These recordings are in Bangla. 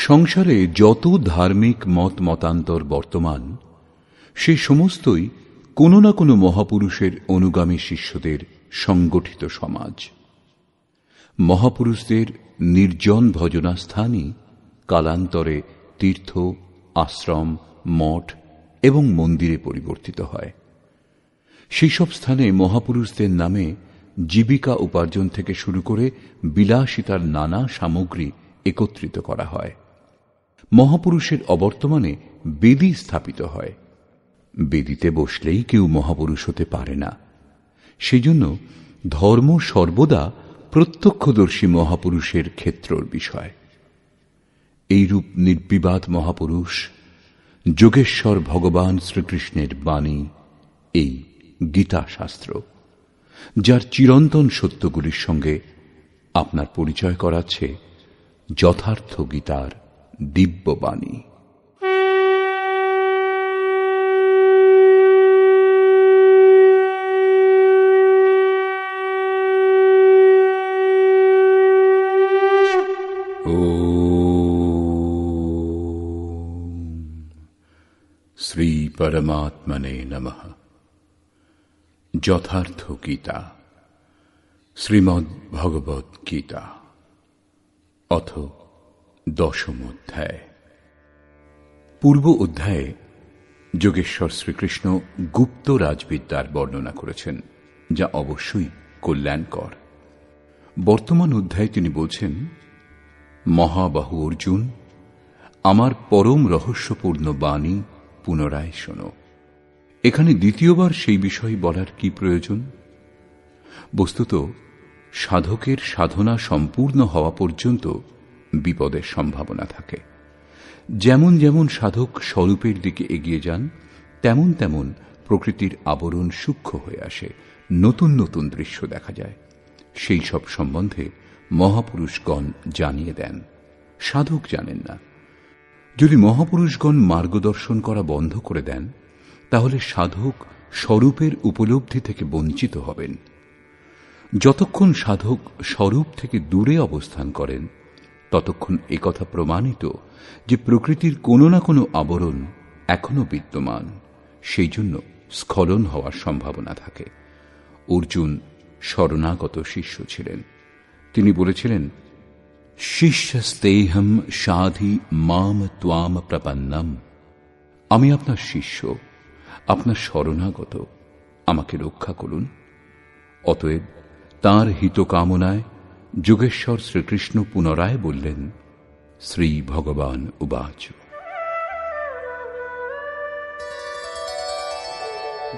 সংসারে যত ধার্মিক মত মতান্তর বর্তমান, সেই সমস্তই কোনো না কোনো মহাপুরুষের অনুগামী শিষ্যদের সংগঠিত সমাজ। মহাপুরুষদের নির্জন ভজনাস্থানই কালান্তরে তীর্থ, আশ্রম, মঠ এবং মন্দিরে পরিবর্তিত হয়। সেই সব স্থানে মহাপুরুষদের নামে জীবিকা উপার্জন থেকে শুরু করে বিলাসিতার নানা সামগ্রী একত্রিত করা হয়। মহাপুরুষের অবর্তমানে বেদী স্থাপিত হয়। বেদীতে বসলেই কেউ মহাপুরুষ হতে পারে না। সেজন্য ধর্ম সর্বদা প্রত্যক্ষদর্শী মহাপুরুষের ক্ষেত্রর বিষয়। এইরূপ নির্বিবাদ মহাপুরুষ যোগেশ্বর ভগবান শ্রীকৃষ্ণের বাণী এই গীতা শাস্ত্র, যার চিরন্তন সত্যগুলির সঙ্গে আপনার পরিচয় করাচ্ছে যথার্থ গীতার দিব্য বাণী। শ্রী পরমাত্মনে নমঃ। যথার্থ গীতা, শ্রীমদ্ ভগবৎ গীতা, অথ দশম অধ্যায়। পূর্ব অধ্যায়ে যোগেশ্বর শ্রীকৃষ্ণ গুপ্ত রাজবিদ্যার বর্ণনা করেছেন, যা অবশ্যই কল্যাণকর। বর্তমান অধ্যায়ে তিনি বলছেন, মহাবাহু অর্জুন, আমার পরম রহস্যপূর্ণ বাণী পুনরায় শোনো। এখানে দ্বিতীয়বার সেই বিষয় বলার কি প্রয়োজন? বস্তুত সাধকের সাধনা সম্পূর্ণ হওয়া পর্যন্ত বিপদের সম্ভাবনা থাকে। যেমন যেমন সাধক স্বরূপের দিকে এগিয়ে যান, তেমন তেমন প্রকৃতির আবরণ সূক্ষ্ম হয়ে আসে, নতুন নতুন দৃশ্য দেখা যায়। সেই সব সম্বন্ধে মহাপুরুষগণ জানিয়ে দেন, সাধক জানেন না। যদি মহাপুরুষগণ মার্গদর্শন করা বন্ধ করে দেন, তাহলে সাধক স্বরূপের উপলব্ধি থেকে বঞ্চিত হবেন। যতক্ষণ সাধক স্বরূপ থেকে দূরে অবস্থান করেন, ততক্ষণ একথা প্রমাণিত যে প্রকৃতির কোনো না কোনো আবরণ এখনো বিদ্যমান, সেই জন্য স্খলন হওয়ার সম্ভাবনা থাকে। অর্জুন শরণাগত শিষ্য ছিলেন। তিনি বলেছিলেন, শিষ্যস্তেহম সাধি মাম ত্বাম প্রপন্নম। আমি আপনার শিষ্য, আপনার শরণাগত, আমাকে রক্ষা করুন। অতএব তাঁর হিত কামনায় যোগেশ্বর শ্রীকৃষ্ণ পুনরায় বললেন, শ্রী ভগবান উবাচ,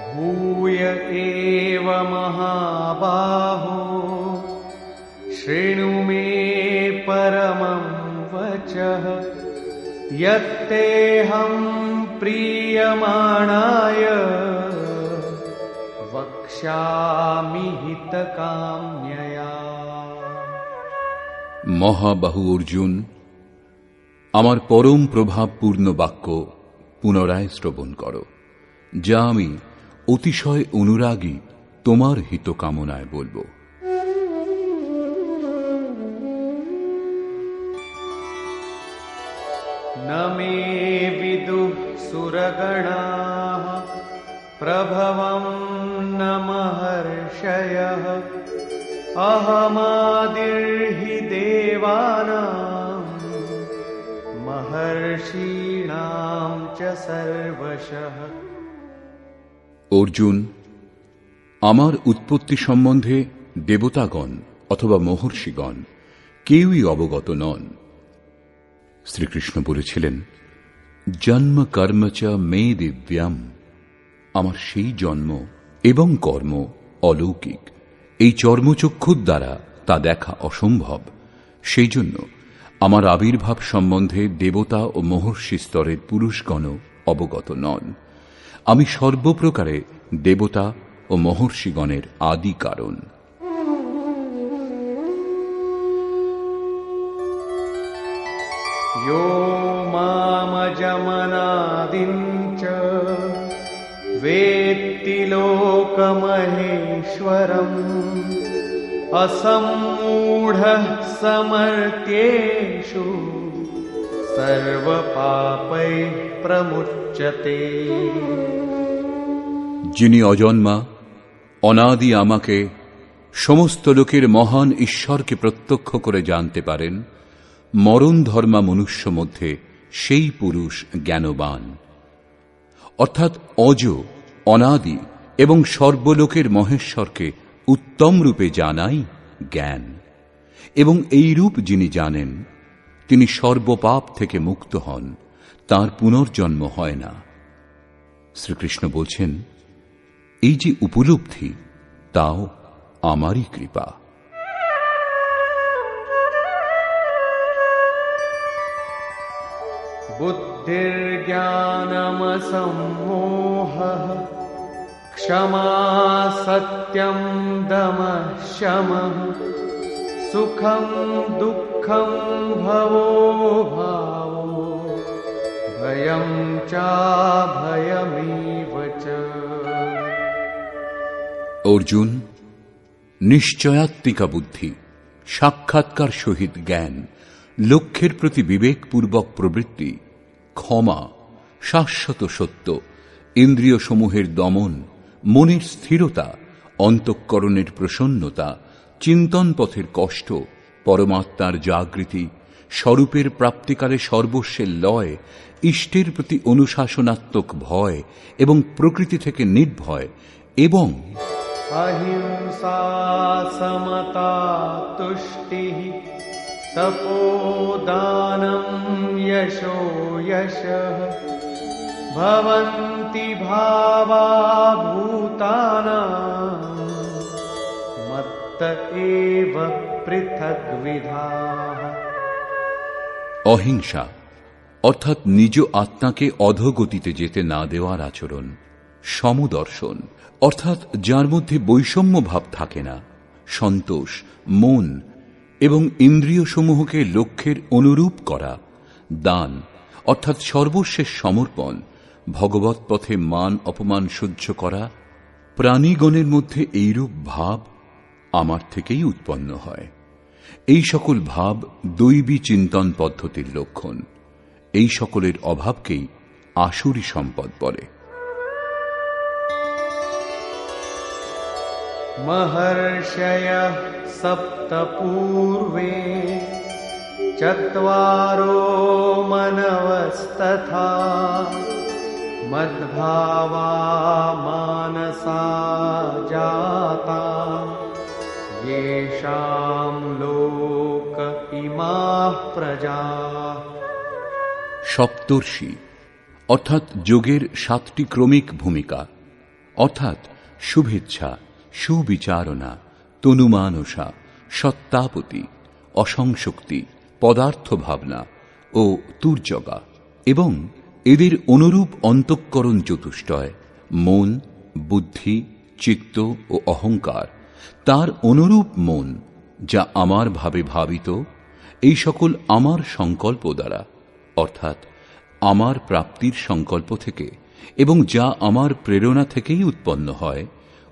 ভূয় এব মহাবাহো শৃণু মে পরমং বচঃ যত্তেহং প্রিয়মাণায় বক্ষ্যামি হিতকাম্যয়া। মহাবাহু অর্জুন, আমার পরম প্রভাবপূর্ণ বাক্য পুনরায় শ্রবণ করো, যা আমি অতিশয় অনুরাগী তোমার হিত কামনায় বলব। ন মে বিদুঃ সুরগণাঃ প্রভবং ন মহর্ষয়ঃ অহমাদির্হি দেবানাং মহর্ষীণাং চ সর্বশঃ। অর্জুন, আমার উৎপত্তি সম্বন্ধে দেবতাগণ অথবা মহর্ষিগণ কেউই অবগত নন। শ্রীকৃষ্ণ বলেছিলেন, জন্ম কর্ম চ মে দিব্যাম। আমার সেই জন্ম এবং কর্ম অলৌকিক। এই চর্মচক্ষুর দ্বারা তা দেখা অসম্ভব। সেই জন্য আমার আবির্ভাব সম্বন্ধে দেবতা ও মহর্ষি স্তরের পুরুষগণ অবগত নন। আমি সর্বপ্রকারে দেবতা ও মহর্ষিগণের আদি কারণ। यो मामजमनादिं च वेत्ति लोकमहेश्वरम् असम्मूढः समर्थ्येषु स सर्वपापैः प्रमुच्यते। যিনি অজন্মা অনাদি আমাকে সমস্ত লোকের মহান ঈশ্বরকে প্রত্যক্ষ করে জানতে পারেন, মরণ ধর্মা মনুষ্য মধ্যে সেই পুরুষ জ্ঞানবান। অর্থাৎ অজ, অনাদি এবং সর্বলোকের মহেশ্বরকে উত্তম রূপে জানাই জ্ঞান। এবং এই রূপ যিনি জানেন, তিনি সর্বপাপ থেকে মুক্ত হন, তার পুনর্জন্ম হয় না। শ্রীকৃষ্ণ বলছেন, এই যে উপলব্ধি, তাও আমারই কৃপা। बुद्धिर्ज्ञानमसम्मोहः क्षमा सत्यं दमः शमः सुखं दुःखं भवो भावो भयं चाभयमेव च। অর্জুন, নিশ্চয়াত্মিকা বুদ্ধি, সাক্ষাৎকার সহিত জ্ঞান, লক্ষ্যের প্রতি বিবেকপূর্বক প্রবৃত্তি, ক্ষমা, শাশ্বত সত্য, ইন্দ্রিয় সমূহের দমন, মনের স্থিরতা, অন্তঃকরণের প্রসন্নতা, চিন্তন পথের কষ্ট, পরমাত্মার জাগৃতি, স্বরূপের প্রাপ্তিকালে সর্বস্বের লয়, ইষ্টের প্রতি অনুশাসনাত্মক ভয় এবং প্রকৃতি থেকে নির্ভয়, এবং अहिंसा समता तुष्टिः तपोदानं यशो यशः भवन्ति भावा भूतानां मत्त एव पृथग्विधाः। অহিংসা অর্থাৎ নিজ আত্মাকে অধোগতিতে যেতে না দেওয়ার আচরণ, সমদর্শন অর্থাৎ যার মধ্যে বৈষম্য ভাব থাকে না, সন্তোষ, মন এবং ইন্দ্রিয় সমূহকে লক্ষ্যের অনুরূপ করা, দান অর্থাৎ সর্বশেষ সমর্পণ, ভগবৎ পথে মান অপমান সহ্য করা, প্রাণীগণের মধ্যে এইরূপ ভাব আমার থেকেই উৎপন্ন হয়। এই সকল ভাব দৈবী চিন্তন পদ্ধতির লক্ষণ। এই সকলের অভাবকেই আসুরী সম্পদ বলে। महर्षयः सप्त पूर्वे चत्वारो मनवस्तथा मद्भावा मानसा जाता येषां लोक इमाः प्रजाः। সপ্তর্ষি অর্থাৎ যোগের 7টি ক্রমিক ভূমিকা, অর্থাৎ শুভেচ্ছা, সুবিচারণা, তনুমানসা, সত্তাপতি, অসংশক্তি, পদার্থ ভাবনা ও তুর্যগা, এবং এদের অনুরূপ অন্তঃকরণ চতুষ্টয়, মন, বুদ্ধি, চিত্ত ও অহংকার, তার অনুরূপ মন যা আমার ভাবে ভাবিত, এই সকল আমার সংকল্প দ্বারা অর্থাৎ আমার প্রাপ্তির সংকল্প থেকে এবং যা আমার প্রেরণা থেকেই উৎপন্ন হয়,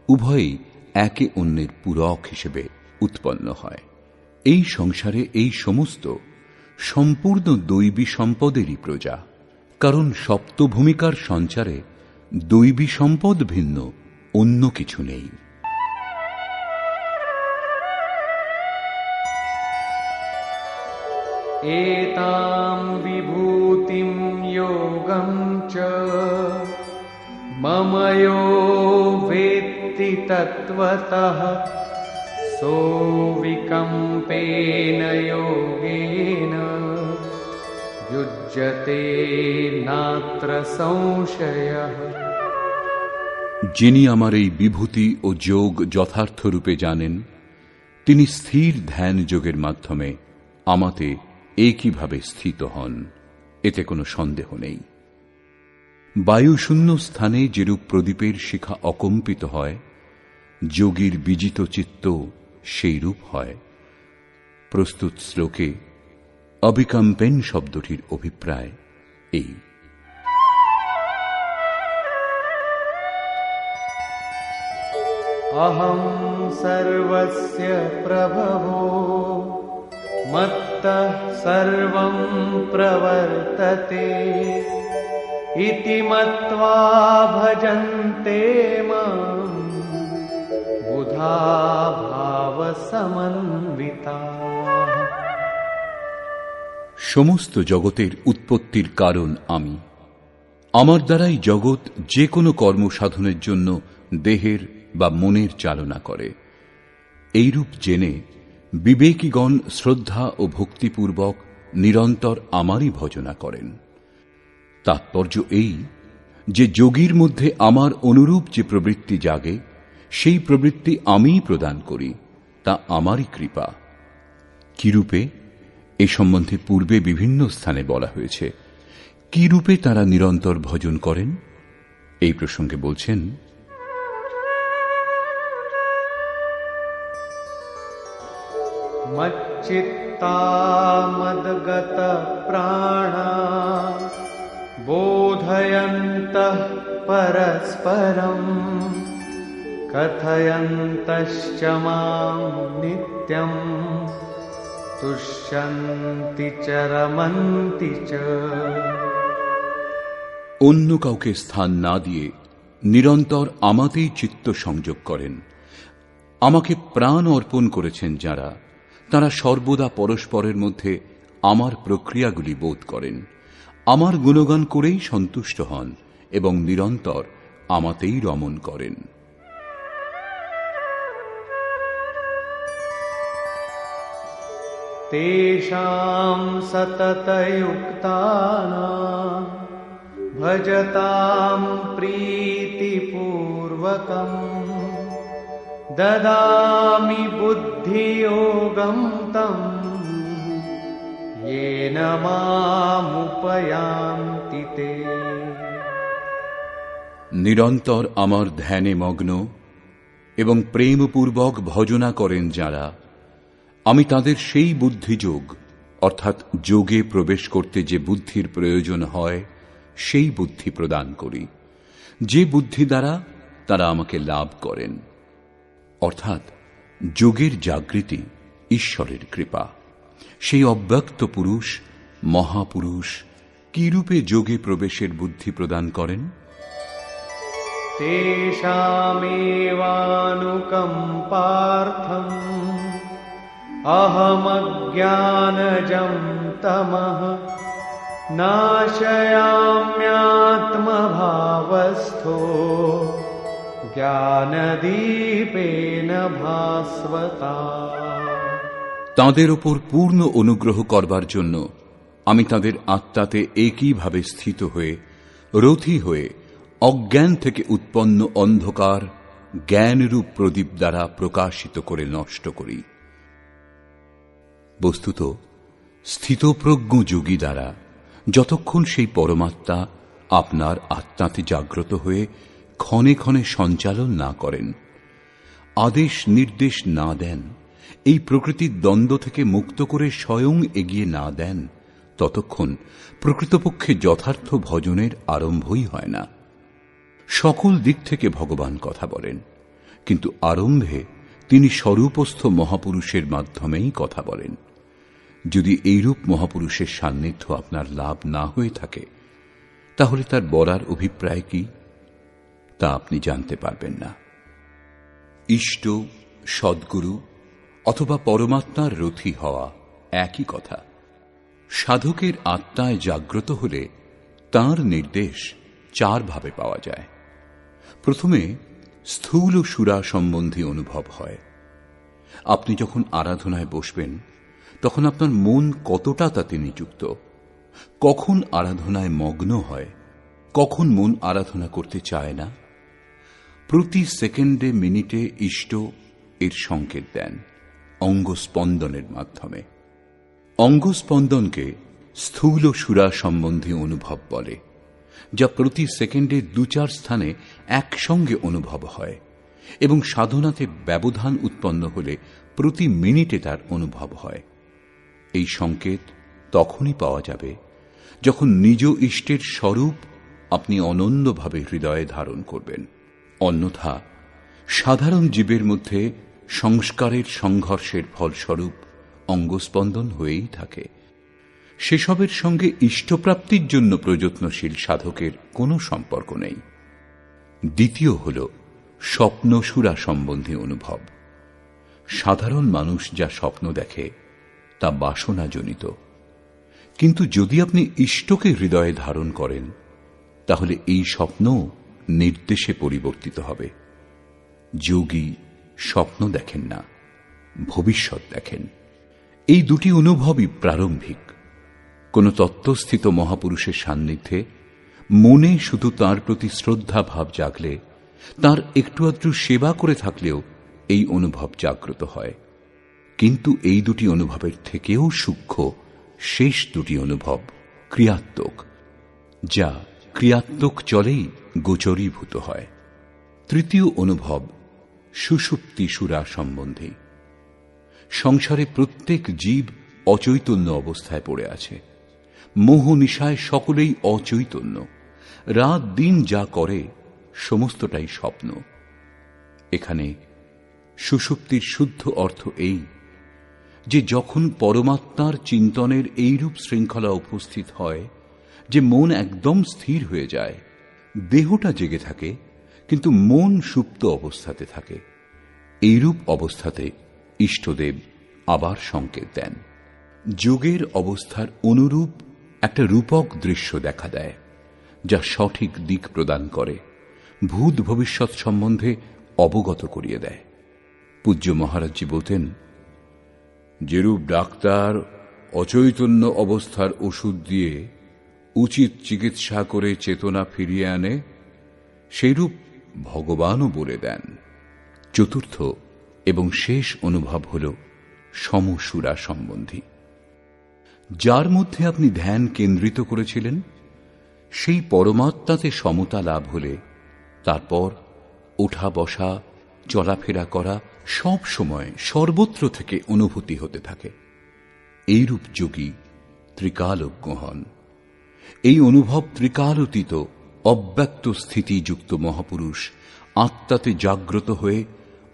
উভয়ই একে অন্যের পূরক হিসেবে উৎপন্ন হয়। এই সংসারে এই সমস্ত সম্পূর্ণ দৈবী সম্পদেরই প্রজা, কারণ সপ্তভূমিকার সঞ্চারে দৈবী সম্পদ ভিন্ন অন্য কিছু নেই। एतां विभूतिं योगं च मम यो वेत्ति तत्त्वतः सोऽविकम्पेन योगेन युज्यते नात्र संशयः। যিনি আমার এই বিভূতি ও যোগ যথার্থ রূপে জানেন, তিনি স্থির ধ্যান যোগের মাধ্যমে আমাতে একইভাবে স্থিত হন, এতে কোনো সন্দেহ নেই। বায়ুশূন্য স্থানে যেরূপ প্রদীপের শিখা অকম্পিত হয়, যোগীর বিজিত চিত্ত সেই রূপ হয়। প্রস্তুত শ্লোকে অবিকম্পেন শব্দটির অভিপ্রায় এই। अहं सर्वस्य प्रभवो मत् मत्तः सर्वं प्रवर्तते इति मत्वा भजन्ते मां बुधा भावसमन्विताः। সমস্ত জগতের উৎপত্তির কারণ আমি। আমার দ্বারাই জগৎ যে কোনো কর্ম সাধনের জন্য দেহের বা মনের চালনা করে। এইরূপ জেনে বিবেকীগণ শ্রদ্ধা ও ভক্তিপূর্বক নিরন্তর আমারই ভজনা করেন। তাৎপর্য এই যে যোগীর মধ্যে আমার অনুরূপ যে প্রবৃত্তি জাগে, সেই প্রবৃত্তি আমিই প্রদান করি, তা আমারই কৃপা। কিরূপে এ সম্বন্ধে পূর্বে বিভিন্ন স্থানে বলা হয়েছে। কি রূপে তারা নিরন্তর ভজন করেন এই প্রসঙ্গে বলছেন, মচ্চিত্তা মদ্গত প্রাণা বোধয়ন্তঃ পরস্পরম কথয়ন্তশ্চ মাং নিত্যম তুষ্যন্তি চ রমন্তি চ। অন্য কাউকে স্থান না দিয়ে নিরন্তর আমাতেই চিত্ত সংযোগ করেন। আমাকে প্রাণ অর্পণ করেছেন যারা, তারা সর্বদা পরস্পরের মধ্যে আমার প্রক্রিয়াগুলি বোধ করেন, আমার গুণগান করেই সন্তুষ্ট হন এবং নিরন্তর আমাতেই রমণ করেন। তেষাং সততযুক্তানাং ভজতাম প্রীতিপূর্বকম দদামি বুদ্ধিযোগং তম येन मामुपयान्ति ते। নিরন্তর আমার ধ্যানে মগ্ন এবং প্রেমপূর্বক ভজনা করেন যারা, আমি তাদের সেই বুদ্ধিযোগ অর্থাৎ যোগে প্রবেশ করতে যে বুদ্ধির প্রয়োজন হয় সেই বুদ্ধি প্রদান করি, যে বুদ্ধি দ্বারা তারা আমাকে লাভ করেন। অর্থাৎ যোগের জাগৃতি ঈশ্বরের কৃপা। সেই অব্যক্ত পুরুষ মহাপুরুষ কিরূপে যোগে প্রবেশের বুদ্ধি প্রদান করেন? তেষামেবানুকম্পার্থম অহমজ্ঞানজং তমঃ নাশয়াম্যাত্মভাবস্থো জ্ঞানদীপেন ভাস্বতা। তাঁদের ওপর পূর্ণ অনুগ্রহ করবার জন্য আমি তাঁদের আত্মাতে একইভাবে স্থিত হয়ে রথী হয়ে অজ্ঞান থেকে উৎপন্ন অন্ধকার জ্ঞানরূপ প্রদীপ দ্বারা প্রকাশিত করে নষ্ট করি। বস্তুত স্থিতপ্রজ্ঞ যোগী দ্বারা যতক্ষণ সেই পরমাত্মা আপনার আত্মাতে জাগ্রত হয়ে ক্ষণে ক্ষণে সঞ্চালন না করেন, আদেশ নির্দেশ না দেন, এই প্রকৃতির দ্বন্দ্ব থেকে মুক্ত করে স্বয়ং এগিয়ে না দেন, ততক্ষণ প্রকৃতপক্ষে যথার্থ ভজনের আরম্ভই হয় না। সকল দিক থেকে ভগবান কথা বলেন, কিন্তু আরম্ভে তিনি স্বরূপস্থ মহাপুরুষের মাধ্যমেই কথা বলেন। যদি এইরূপ মহাপুরুষের সান্নিধ্য আপনার লাভ না হয়ে থাকে, তাহলে তার বলার অভিপ্রায় কি তা আপনি জানতে পারবেন না। ইষ্ট, সদ্গুরু অথবা পরমাত্মার রথী হওয়া একই কথা। সাধকের আত্মায় জাগ্রত হলে তাঁর নির্দেশ চার ভাবে পাওয়া যায়। প্রথমে স্থূল সুরা সম্বন্ধী অনুভব হয়। আপনি যখন আরাধনায় বসবেন তখন আপনার মন কতটা তাতে নিযুক্ত, কখন আরাধনায় মগ্ন হয়, কখন মন আরাধনা করতে চায় না। প্রতি সেকেন্ডে মিনিটে ইষ্ট এর সংকেত দেন অঙ্গস্পন্দনের মাধ্যমে। অঙ্গস্পন্দনকে স্থূল সুরা সম্বন্ধী অনুভব বলে, যা প্রতি সেকেন্ডে ২-৪ স্থানে একসঙ্গে অনুভব হয় এবং সাধনাতে ব্যবধান উৎপন্ন হলে প্রতি মিনিটে তার অনুভব হয়। এই সংকেত তখনই পাওয়া যাবে যখন নিজ ইষ্টের স্বরূপ আপনি অনন্যভাবে হৃদয়ে ধারণ করবেন। অন্যথা সাধারণ জীবের মধ্যে সংস্কারের সংঘর্ষের ফলস্বরূপ অঙ্গস্পন্দন হয়েই থাকে। সেসবের সঙ্গে ইষ্টপ্রাপ্তির জন্য প্রযত্নশীল সাধকের কোনো সম্পর্ক নেই। দ্বিতীয় হল স্বপ্নসুরা সম্বন্ধী অনুভব। সাধারণ মানুষ যা স্বপ্ন দেখে তা বাসনাজনিত, কিন্তু যদি আপনি ইষ্টকে হৃদয়ে ধারণ করেন তাহলে এই স্বপ্ন নির্দেশে পরিবর্তিত হবে। যোগী স্বপ্ন দেখেন না, ভবিষ্যৎ দেখেন। এই দুটি অনুভবই প্রারম্ভিক। কোন তত্ত্বস্থিত মহাপুরুষের সান্নিধ্যে মনে শুধু তাঁর প্রতি শ্রদ্ধা ভাব জাগলে, তাঁর একটু আধটু সেবা করে থাকলেও এই অনুভব জাগ্রত হয়। কিন্তু এই দুটি অনুভবের থেকেও সূক্ষ্ম শেষ দুটি অনুভব ক্রিয়াত্মক, যা ক্রিয়াত্মক চলেই গোচরীভূত হয়। তৃতীয় অনুভব সুষুপ্তি সুরা সম্বন্ধী। সংসারে প্রত্যেক জীব অচৈতন্য অবস্থায় পড়ে আছে। মোহ নিশায় সকলেই অচৈতন্য। রাত দিন যা করে সমস্তটাই স্বপ্ন। এখানে সুষুপ্তির শুদ্ধ অর্থ এই যে যখন পরমাত্মার চিন্তনের এইরূপ শৃঙ্খলা উপস্থিত হয় যে মন একদম স্থির হয়ে যায়, দেহটা জেগে থাকে কিন্তু মন সুপ্ত অবস্থাতে থাকে, এইরূপ অবস্থাতে ইষ্টদেব আবার সংকেত দেন। যোগের অবস্থার অনুরূপ একটা রূপক দৃশ্য দেখা দেয়, যা সঠিক দিক প্রদান করে, ভূত ভবিষ্যৎ সম্বন্ধে অবগত করিয়ে দেয়। পূজ্য মহারাজজি বলতেন, যেরূপ ডাক্তার অচৈতন্য অবস্থার ওষুধ দিয়ে উচিত চিকিৎসা করে চেতনা ফিরিয়ে আনে, সেইরূপ ভগবানও বলে দেন। চতুর্থ এবং শেষ অনুভব হল সমসুরা সম্বন্ধী। যার মধ্যে আপনি ধ্যান কেন্দ্রিত করেছিলেন সেই পরমাত্মাতে সমতা লাভ হলে তারপর ওঠা বসা চলাফেরা করা সব সময় সর্বত্র থেকে অনুভূতি হতে থাকে। এইরূপ যোগী ত্রিকালজ্ঞ হন। এই অনুভব ত্রিকালতীত অব্যক্ত স্থিতিযুক্ত মহাপুরুষ আত্মাতে জাগ্রত হয়ে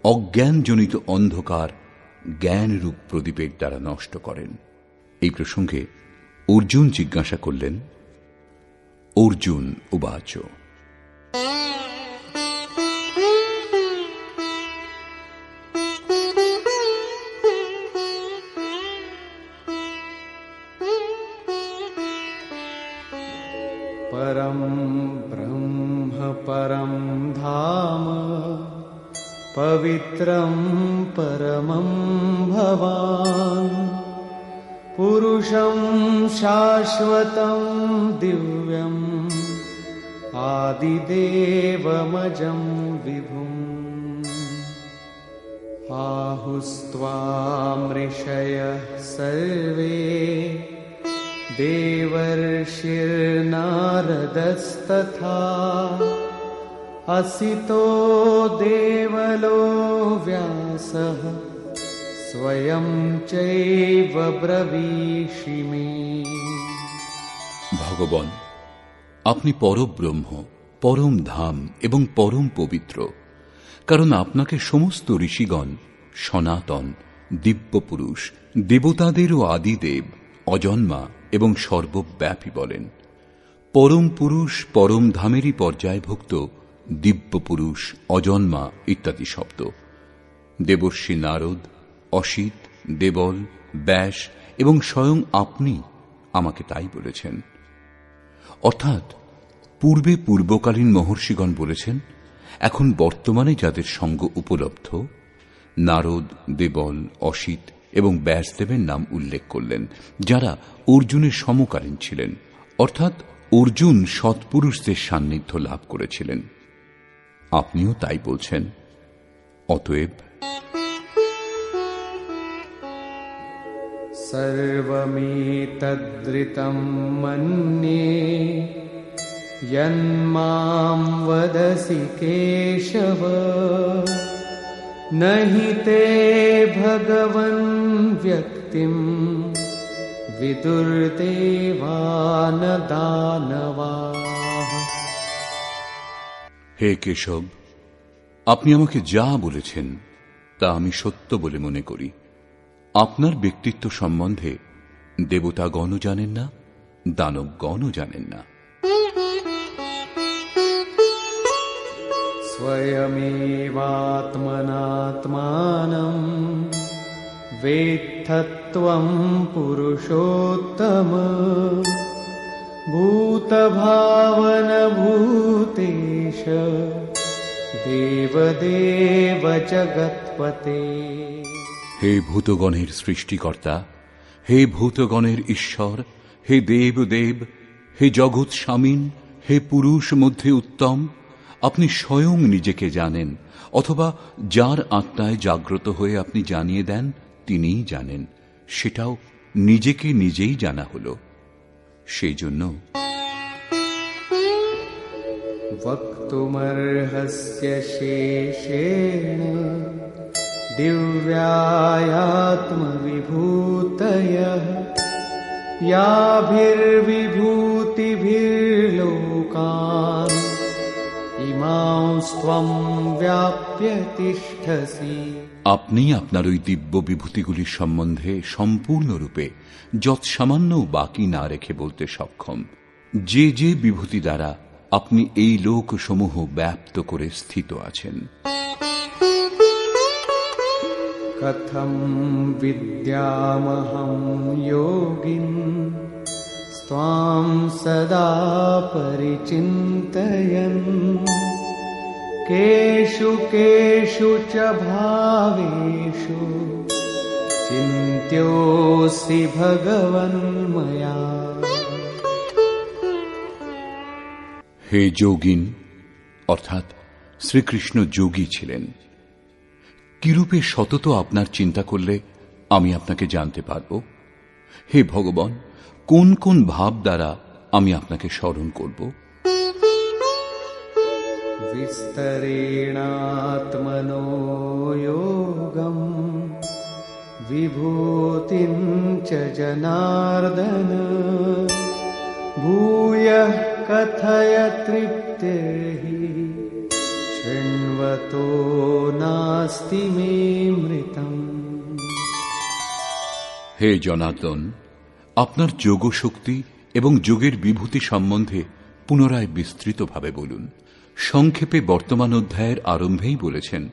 অজ্ঞানজনিত অন্ধকার জ্ঞানরূপ প্রদীপের দ্বারা নষ্ট করেন। এই প্রসঙ্গে অর্জুন জিজ্ঞাসা করলেন, অর্জুন উবাচ, परं ब्रह्म परं धाम पवित्रं परमं भवान् पुरुषं शाश्वतं दिव्यम् आदिदेवमजं विभुम् आहुस्त्वां ऋषयः सर्वे देवर्षिर्नारदस्तथा असितो देवलो व्यासः स्वयं चैव ब्रवीषि मे। ভগবান, আপনি পরব্রহ্ম, পরম ধাম এবং পরম পবিত্র, কারণ আপনাকে সমস্ত ঋষিগণ সনাতন, দিব্য পুরুষ, দেবতাদেরও আদিদেব, অজন্মা এবং সর্বব্যাপী বলেন। পরম পুরুষ পরম ধামেরই পর্যায়ভুক্ত দিব্য পুরুষ, অজন্মা ইত্যাদি শব্দ দেবর্ষি নারদ, অসিত, দেবল, ব্যাস এবং স্বয়ং আপনি আমাকে তাই বলেছেন। অর্থাৎ পূর্বে পূর্বকালীন মহর্ষিগণ বলেছেন, এখন বর্তমানে যাদের সঙ্গ উপলব্ধ নারদ, দেবল, অসিত এবং ব্যাসদেবের নাম উল্লেখ করলেন, যারা অর্জুনের সমকালীন ছিলেন। অর্থাৎ অর্জুন সৎপুরুষদের সান্নিধ্য লাভ করেছিলেন। আপনিও তাই বলছেন। অতএব सर्वमेतद्ऋतं मन्ये यन्मां वदसि केशव न हि ते भगवन् व्यक्तिं विदुर्देवान दानवाः। হে কেশব, আপনি আমাকে যা বলেছেন তা আমি সত্য বলে মনে করি। আপনার ব্যক্তিত্ব সম্বন্ধে দেবতাগণও জানেন না, দানবগণও জানেন না। स्वयमेवात्मनात्मानं वेत्थत्वं पुरुषोत्तम भूतभावनभूतेश देवदेव जगत्पते। হে ভূতগণের সৃষ্টিকর্তা, হে ভূতগণের ঈশ্বর, হে দেব দেব, হে জগৎ স্বামীন, হে পুরুষ মধ্যে উত্তম, আপনি স্বয়ং নিজেকে জানেন, অথবা যার আত্মায় জাগ্রত হয়ে আপনি জানিয়ে দেন তিনিই জানেন, সেটাও নিজেকে নিজেই জানা হল। সেই জন্য वक्तुमर्हस्य शेषेण दिव्यायात्मविभूतयः याभिर्विभूतिभिर्लोकान् इमांस्त्वं व्याप्य तिष्ठसि। আপনি আপনার ওই দিব্য বিভূতিগুলির সম্বন্ধে সম্পূর্ণরূপে যৎসামান্য বাকি না রেখে বলতে সক্ষম। যে যে বিভূতি দ্বারা আপনি এই লোকসমূহ ব্যাপ্ত করে স্থিত আছেন। कथं विद्यामहं योगिन् स्वां सदा परिचिन्तयन् केषु केषु च भावेषु चिन्त्योऽसि भगवन्मया। হে যোগিন, অর্থাৎ শ্রীকৃষ্ণ যোগী ছিলেন। কিরূপে সতত আপনার চিন্তা করলে আমি আপনাকে জানতে পারব? হে ভগবান, কোন কোন ভাব দ্বারা আমি আপনাকে স্মরণ করব? विस्तरेणात्मनो योगं विभूतिं च जनार्दन भूयः कथय तृप्तिर्हि शृण्वतो नास्ति मे मृतम्। হে জনার্দন, আপনার যোগশক্তি এবং যোগের বিভূতি সম্বন্ধে পুনরায় বিস্তৃতভাবে বলুন। সংক্ষেপে বর্তমান অধ্যায়ের আরম্ভেই বলেছেন,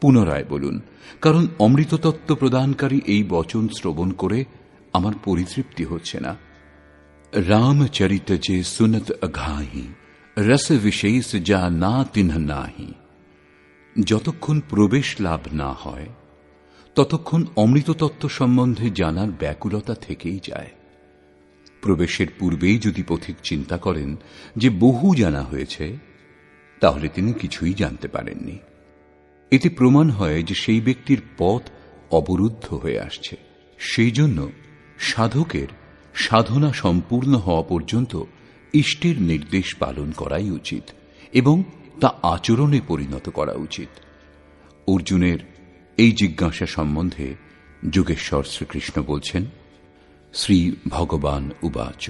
পুনরায় বলুন, কারণ অমৃততত্ত্ব প্রদানকারী এই বচন শ্রবণ করে আমার পরিতৃপ্তি হচ্ছে না। রামচরিত যে সুনত অঘাহি রস বিশেষ যা না তিন্হ নাহি। যতক্ষণ প্রবেশ লাভ না হয় ততক্ষণ অমৃততত্ত্ব সম্বন্ধে জানার ব্যাকুলতা থেকেই যায়। প্রবেশের পূর্বেই যদি পথিক চিন্তা করেন যে বহু জানা হয়েছে, তাহলে তিনি কিছুই জানতে পারেননি। এতে প্রমাণ হয় যে সেই ব্যক্তির পথ অবরুদ্ধ হয়ে আসছে। সেই জন্য সাধকের সাধনা সম্পূর্ণ হওয়া পর্যন্ত ইষ্টের নির্দেশ পালন করাই উচিত এবং তা আচরণে পরিণত করা উচিত। অর্জুনের এই জিজ্ঞাসা সম্বন্ধে যোগেশ্বর শ্রীকৃষ্ণ বলছেন, শ্রী ভগবান উবাচ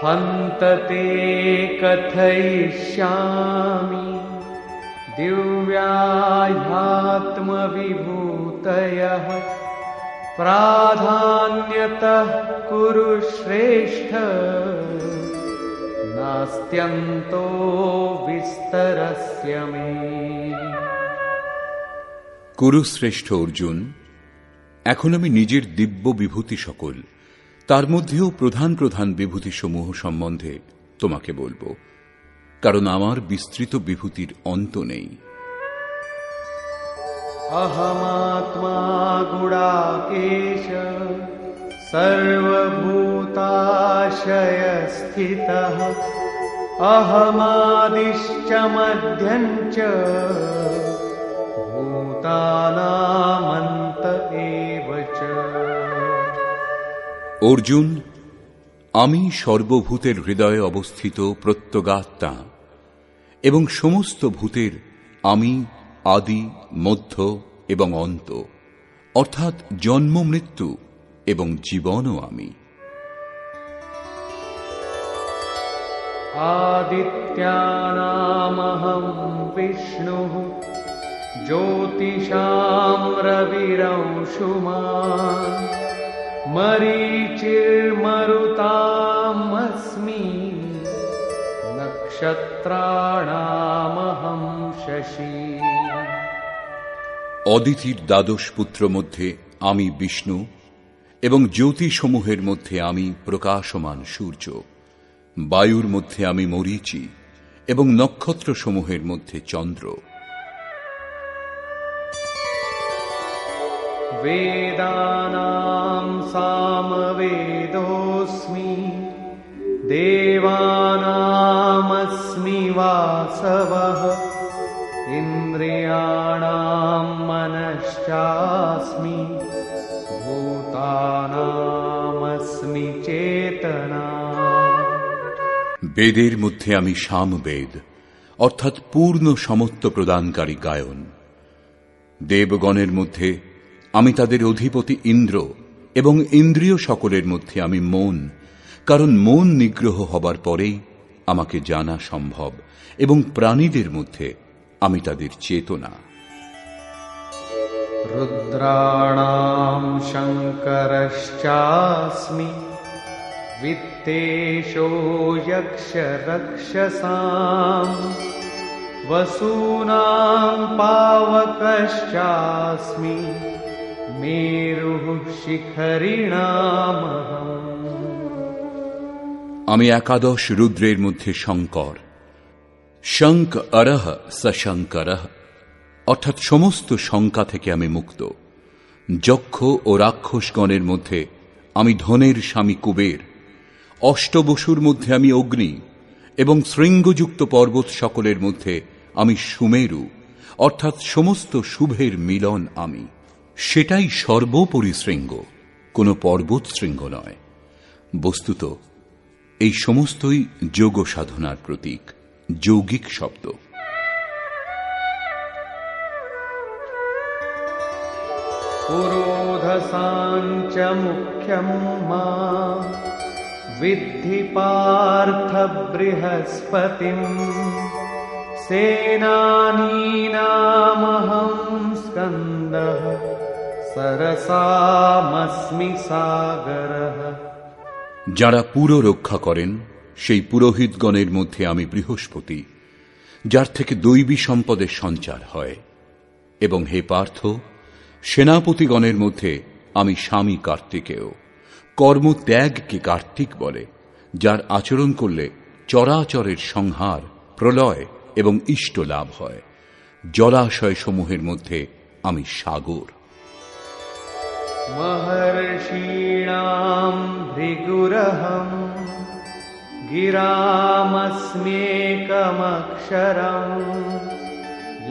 हन्तते कथयिष्यामि दिव्याध्यात्मविभूतयः प्राधान्यतः कुरु श्रेष्ठ नास्त्यन्तो विस्तरस्य मे। কুরুশ্রেষ্ঠ অর্জুন, এখন আমি নিজের দিব্য বিভূতি সকল, তার মধ্যেও প্রধান প্রধান বিভূতিসমূহ সম্বন্ধে তোমাকে বলবো, কারণ আমার বিস্তৃত বিভূতির অন্ত নেই। अहमात्मा गुडाकेश सर्वभूताशयस्थितः अहमादिश्च मध्यञ्च भूतानामन्त एव च। অর্জুন, আমি সর্বভূতের হৃদয়ে অবস্থিত প্রত্যগাত্মা এবং সমস্ত ভূতের আমি আদি, মধ্য এবং অন্ত, অর্থাৎ জন্ম, মৃত্যু এবং জীবনও আমি। आदित्यानामहं विष्णुः ज्योतिषां रविरंशुमान् मरीचिर्मरुतामस्मि नक्षत्राणामहं शशि। অদিতির দ্বাদশ পুত্র মধ্যে আমি বিষ্ণু এবং জ্যোতিসমূহের মধ্যে আমি প্রকাশমান সূর্য, বায়ুর মধ্যে আমি মরীচি এবং নক্ষত্রসমূহের মধ্যে চন্দ্র। वेदानां सामवेदोऽस्मि देवानामस्मि वासवः इन्द्रियाणां मनश्चास्मि भूतानामस्मि चेतना। বেদের মধ্যে আমি সামবেদ অর্থাৎ পূর্ণ সমত্ব প্রদানকারী গায়ন। দেবগণের মধ্যে আমি তাদের অধিপতি ইন্দ্র এবং ইন্দ্রিয় সকলের মধ্যে আমি মন, কারণ মন নিগ্রহ হবার পরেই আমাকে জানা সম্ভব, এবং প্রাণীদের মধ্যে আমি তাদের চেতনা। रुद्राणां शङ्करश्चास्मि वित्तेषो यक्षरक्षसाम् वसूनां पावकश्चास्मि मेरुः शिखरिणामहम्। আমি একাদশ রুদ্রের মধ্যে শঙ্কর। শঙ্ক অরহ সশঙ্করঃ, অর্থাৎ সমস্ত শঙ্কা থেকে আমি মুক্ত। যক্ষ ও রাক্ষসগণের মধ্যে আমি ধনের স্বামী কুবের। অষ্টবসুর মধ্যে আমি অগ্নি এবং শৃঙ্গযুক্ত পর্বত সকলের মধ্যে আমি সুমেরু, অর্থাৎ সমস্ত শুভের মিলন আমি। সেটাই সর্বোপরি শৃঙ্গ, কোনো পর্বত শৃঙ্গ নয়। বস্তুত এই সমস্তই যোগ সাধনার প্রতীক, যৌগিক শব্দ। पुरोधसाञ्च मुख्यं मा विद्धि पार्थ बृहस्पतिं सेनानीनामहं स्कन्दः सरसामस्मि सागरः। যারা পুরো রক্ষা করেন সেই পুরোহিতগণের মধ্যে আমি বৃহস্পতি, যার থেকে দৈবী সম্পদের সঞ্চার হয়। এবং হে পার্থ, সেনাপতিগণের মধ্যে আমি স্বামী কার্তিকেয়। কর্মত্যাগকে কার্তিক বলে, যার আচরণ করলে চরাচরের সংহার, প্রলয় এবং ইষ্ট লাভ হয়। জলাশয় সমূহের মধ্যে আমি সাগর। महर्षीणां भृगुरहं गिरामस्म्येकमक्षरम्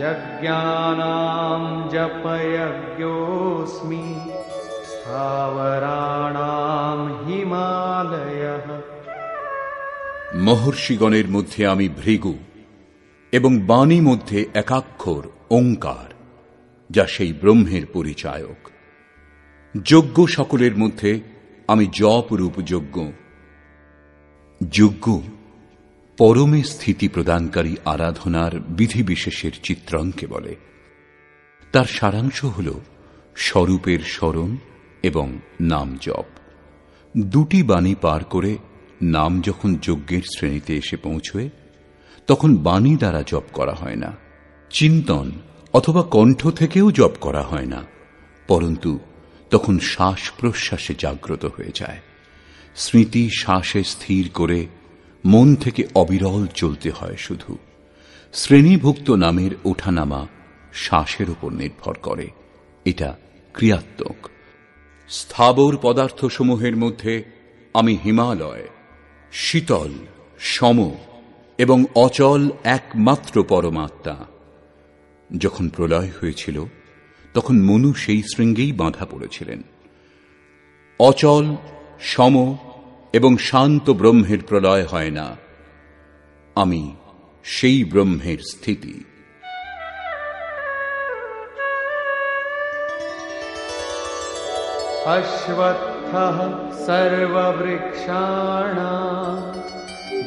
यज्ञानां जपयज्ञोऽस्मि स्थावराणां हिमालयः। মহর্ষিগণের মধ্যে আমি ভৃগু এবং বাণী মধ্যে একাক্ষর ওঙ্কার, যা সেই ব্রহ্মের পরিচায়ক। যজ্ঞ সকলের মধ্যে আমি জপ রূপ যজ্ঞ। যজ্ঞ পরমে স্থিতি প্রদানকারী আরাধনার বিধিবিশেষের চিত্রণকে বলে। তার সারাংশ হল স্বরূপের স্মরণ এবং নাম জপ। দুটি বাণী পার করে নাম যখন যজ্ঞের শ্রেণীতে এসে পৌঁছয়, তখন বাণী দ্বারা জপ করা হয় না, চিন্তন অথবা কণ্ঠ থেকেও জপ করা হয় না, পরন্তু তখন শ্বাস প্রশ্বাসে জাগ্রত হয়ে যায়। স্মৃতি শ্বাসে স্থির করে মন থেকে অবিরল চলতে হয় শুধু। শ্রেণীভুক্ত নামের ওঠানামা শ্বাসের উপর নির্ভর করে, এটা ক্রিয়াত্মক। স্থাবর পদার্থসমূহের মধ্যে আমি হিমালয়, শীতল, সম এবং অচল একমাত্র পরমাত্মা। যখন প্রলয় হয়েছিল তখন মনু সেই শৃঙ্গেই বাঁধা পড়েছিলেন। অচল, সম এবং শান্ত ব্রহ্মের প্রলয় হয় না, আমি সেই ব্রহ্মের স্থিতি। अश्वत्थः सर्ववृक्षाणां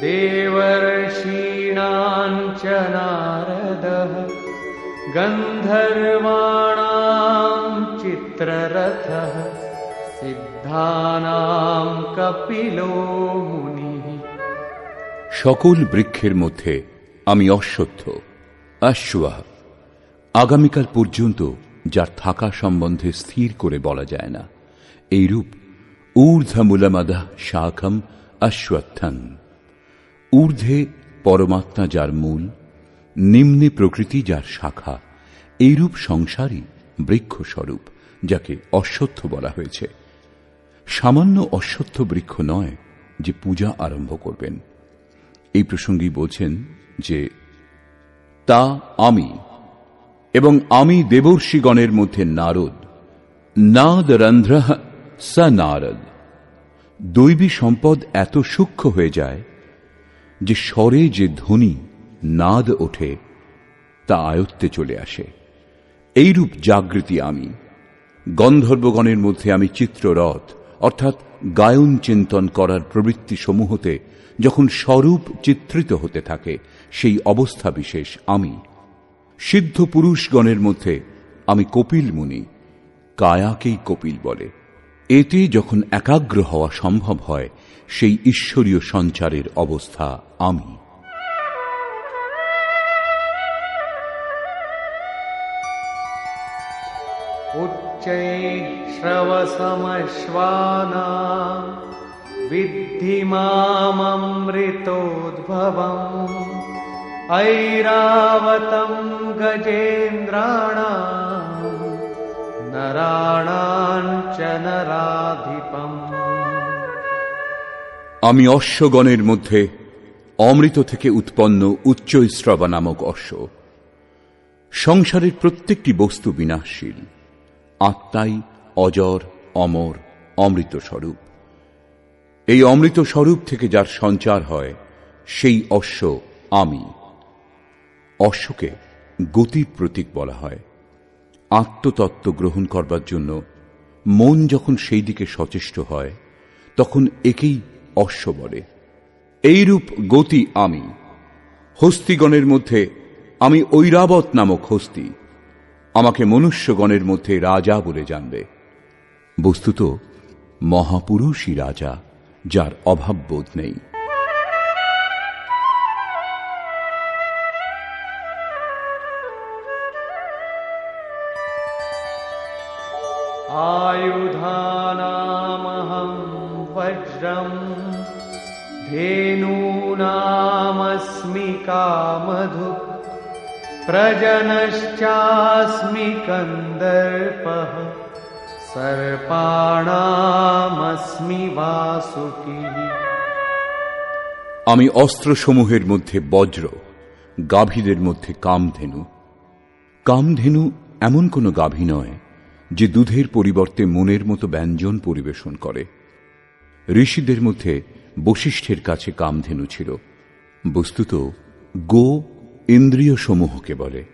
देवर्षीणां च नारदः गन्धर्वाणां चित्ररथः सिद्धानां कपिलो मुनिः। সকল বৃক্ষের মধ্যে আমি অশ্বত্থ, অশ্বः, আগামীকাল পর্যন্ত যার থাকা সম্বন্ধে স্থির করে বলা যায় না। এইরূপ ঊর্ধ্বমূলমদঃ শাখম অশ্বত্থং, ঊর্ধ্বে পরমাত্মা যার মূল, নিম্নে প্রকৃতি যার শাখা, এইরূপ সংসারই বৃক্ষস্বরূপ, যাকে অশ্বত্থ বলা হয়েছে। সামান্য অশ্বত্থ বৃক্ষ নয় যে পূজা আরম্ভ করবেন। এই প্রসঙ্গেই বলছেন যে তা আমি, এবং আমি দেবর্ষিগণের মধ্যে নারদ। নাদরন্ধ্র স নারদ। দৈবী সম্পদ এত সূক্ষ্ম হয়ে যায় যে স্বরে যে ধ্বনি নাদ ওঠে তা আয়ত্তে চলে আসে। এইরূপ জাগৃতি আমি। গন্ধর্বগণের মধ্যে আমি চিত্ররথ, অর্থাৎ গায়ন চিন্তন করার প্রবৃত্তি সমূহতে যখন স্বরূপ চিত্রিত হতে থাকে, সেই অবস্থা বিশেষ আমি। সিদ্ধ পুরুষগণের মধ্যে আমি কপিল মুনি, কায়াকেই কপিল বলে। এতে যখন একাগ্র হওয়া সম্ভব হয়, সেই ঈশ্বরীয় সঞ্চারের অবস্থা আমি। उच्चैः श्रवसमश्वानां विद्धि माममृतोद्भवम् ऐरावतं गजेन्द्राणां नराणां च नराधिपम्। আমি অশ্বগণের মধ্যে অমৃত থেকে উৎপন্ন উচ্চৈঃশ্রবা নামক অশ্ব। সংসারের প্রত্যেকটি বস্তু বিনাশশীল, আত্মাই অজর, অমর, অমৃত স্বরূপ। এই অমৃত স্বরূপ থেকে যার সঞ্চার হয়, সেই অশ্ব আমি। অশ্বকে গতির প্রতীক বলা হয়। আত্মতত্ত্ব গ্রহণ করবার জন্য মন যখন সেই দিকে সচেষ্ট হয়, তখন একেই অশ্ব বলে। এইরূপ গতি আমি। হস্তিগণের মধ্যে আমি ঐরাবত নামক হস্তি। আমাকে মনুষ্যগণের মধ্যে রাজা বলে জানবে। বস্তুত মহাপুরুষই রাজা, যার অভাব বোধ নেই। आयुधानामहं वज्रं धेनूनामस्मि कामधुक् प्रजनश्चास्मि कन्दर्पः सर्पाणामस्मि वासुकिः। আমি অস্ত্রসমূহের মধ্যে বজ্র, গাভীদের মধ্যে কামধেনু। কামধেনু এমন কোন গাভী নয় যে দুধের পরিবর্তে মনের মতো ব্যঞ্জন পরিবেশন করে। ঋষিদের মধ্যে বশিষ্ঠের কাছে কামধেনু ছিল। বস্তুত গো ইন্দ্রিয় সমূহকে বলে।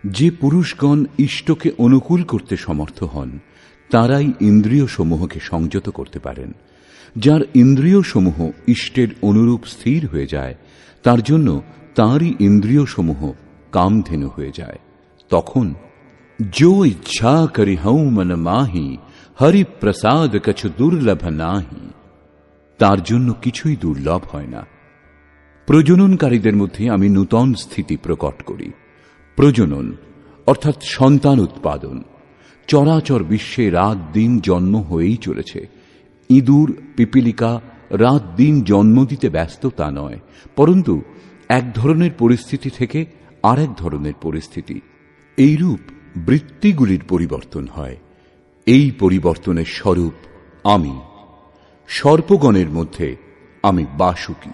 যে পুরুষগণ ইষ্টকে অনুকূল করতে সমর্থ হন, তারাই ইন্দ্রিয় সমূহকে সংযত করতে পারেন। যার ইন্দ্রিয় সমূহ ইষ্টের অনুরূপ স্থির হয়ে যায়, তার জন্য তাঁরই ইন্দ্রিয় সমূহ কামধেনু হয়ে যায়। তখন जो इच्छा करि हऊं मन माही, हरि प्रसाद कछु दुर्लभ नाহি। তার জন্য কিছুই দুর্লভ হয় না। প্রজননকারীদের মধ্যে আমি নূতন স্থিতি প্রকট করি। প্রজনন অর্থাৎ সন্তান উৎপাদন। চরাচর বিশ্বে রাত দিন জন্ম হয়েই চলেছে। ইঁদুর পিপিলিকা রাত দিন জন্ম দিতে ব্যস্ত তা নয়, পরন্তু এক ধরনের পরিস্থিতি থেকে আরেক ধরনের পরিস্থিতি, এইরূপ বৃত্তিগুলির পরিবর্তন হয়। এই পরিবর্তনের স্বরূপ আমি। সর্পগণের মধ্যে আমি বাসুকি।